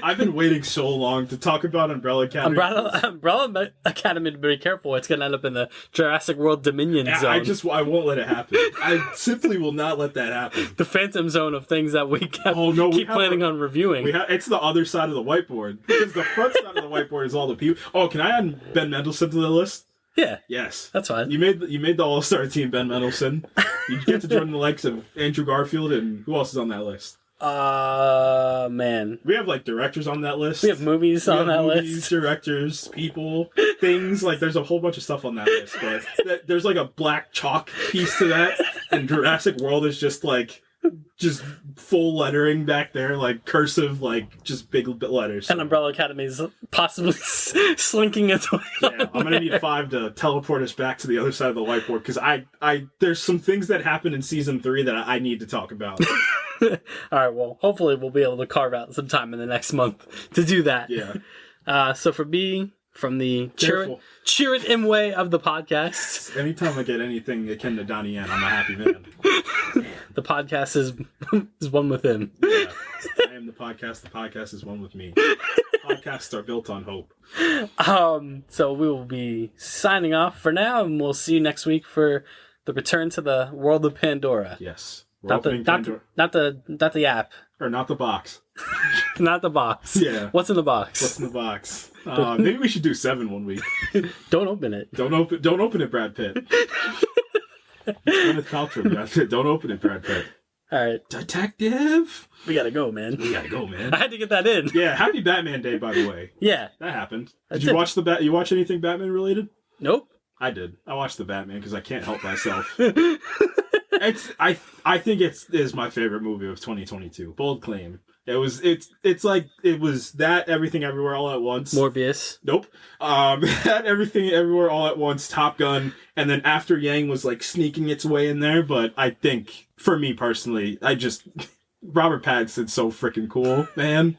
I've been waiting so long to talk about Umbrella Academy. Umbrella Academy, to be careful, it's going to end up in the Jurassic World Dominion zone. I won't let it happen. I simply will not let that happen. The Phantom Zone of things that we keep planning on reviewing. It's the other side of the whiteboard, because the front side of the whiteboard is all the people. Oh, can I add Ben Mendelsohn to the list? Yeah. Yes. That's fine. You made the All-Star team, Ben Mendelsohn. You get to join the likes of Andrew Garfield, and who else is on that list? Man. We have, like, directors on that list. We have movies on that list. Directors, people, things. Like, there's a whole bunch of stuff on that list. But there's, like, a black chalk piece to that, and Jurassic World is just, like, just full lettering back there, like cursive, like just big letters. And Umbrella Academy is possibly slinking its way. Yeah, I'm gonna need 5 to teleport us back to the other side of the whiteboard, because I there's some things that happened in season 3 that I need to talk about. All right, well, hopefully we'll be able to carve out some time in the next month to do that. Yeah. So for me, from the cheer it in way of the podcast. Anytime I get anything akin to Donnie Yen, I'm a happy man. The podcast is one with him. Yeah. I am the podcast. The podcast is one with me. Podcasts are built on hope. So we will be signing off for now, and we'll see you next week for the return to the world of Pandora. Yes. Not the app. Or not the box. Not the box. Yeah. What's in the box? What's in the box? Maybe we should do 7 one week. Don't open it. Don't open it, Brad Pitt. Gwyneth Paltrow, Brad Pitt. Don't open it, Brad Pitt. All right. Detective. We gotta go, man. I had to get that in. Yeah. Happy Batman Day, by the way. Yeah. That happened. Did you watch You watch anything Batman related? Nope. I did. I watched the Batman because I can't help myself. I think it is my favorite movie of 2022. Bold claim. It's like it was that Everything Everywhere All at Once. Morbius. Nope. That Everything Everywhere All at Once, Top Gun, and then After Yang was like sneaking its way in there. But I think for me personally, Robert Pattinson's so freaking cool, man.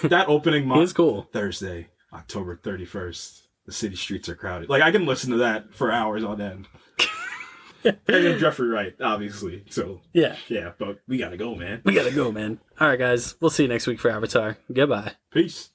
That opening month, is cool. Thursday, October 31st. The city streets are crowded. Like I can listen to that for hours on end. And then Jeffrey Wright, obviously. So yeah, but we gotta go, man. All right, guys. We'll see you next week for Avatar. Goodbye. Peace.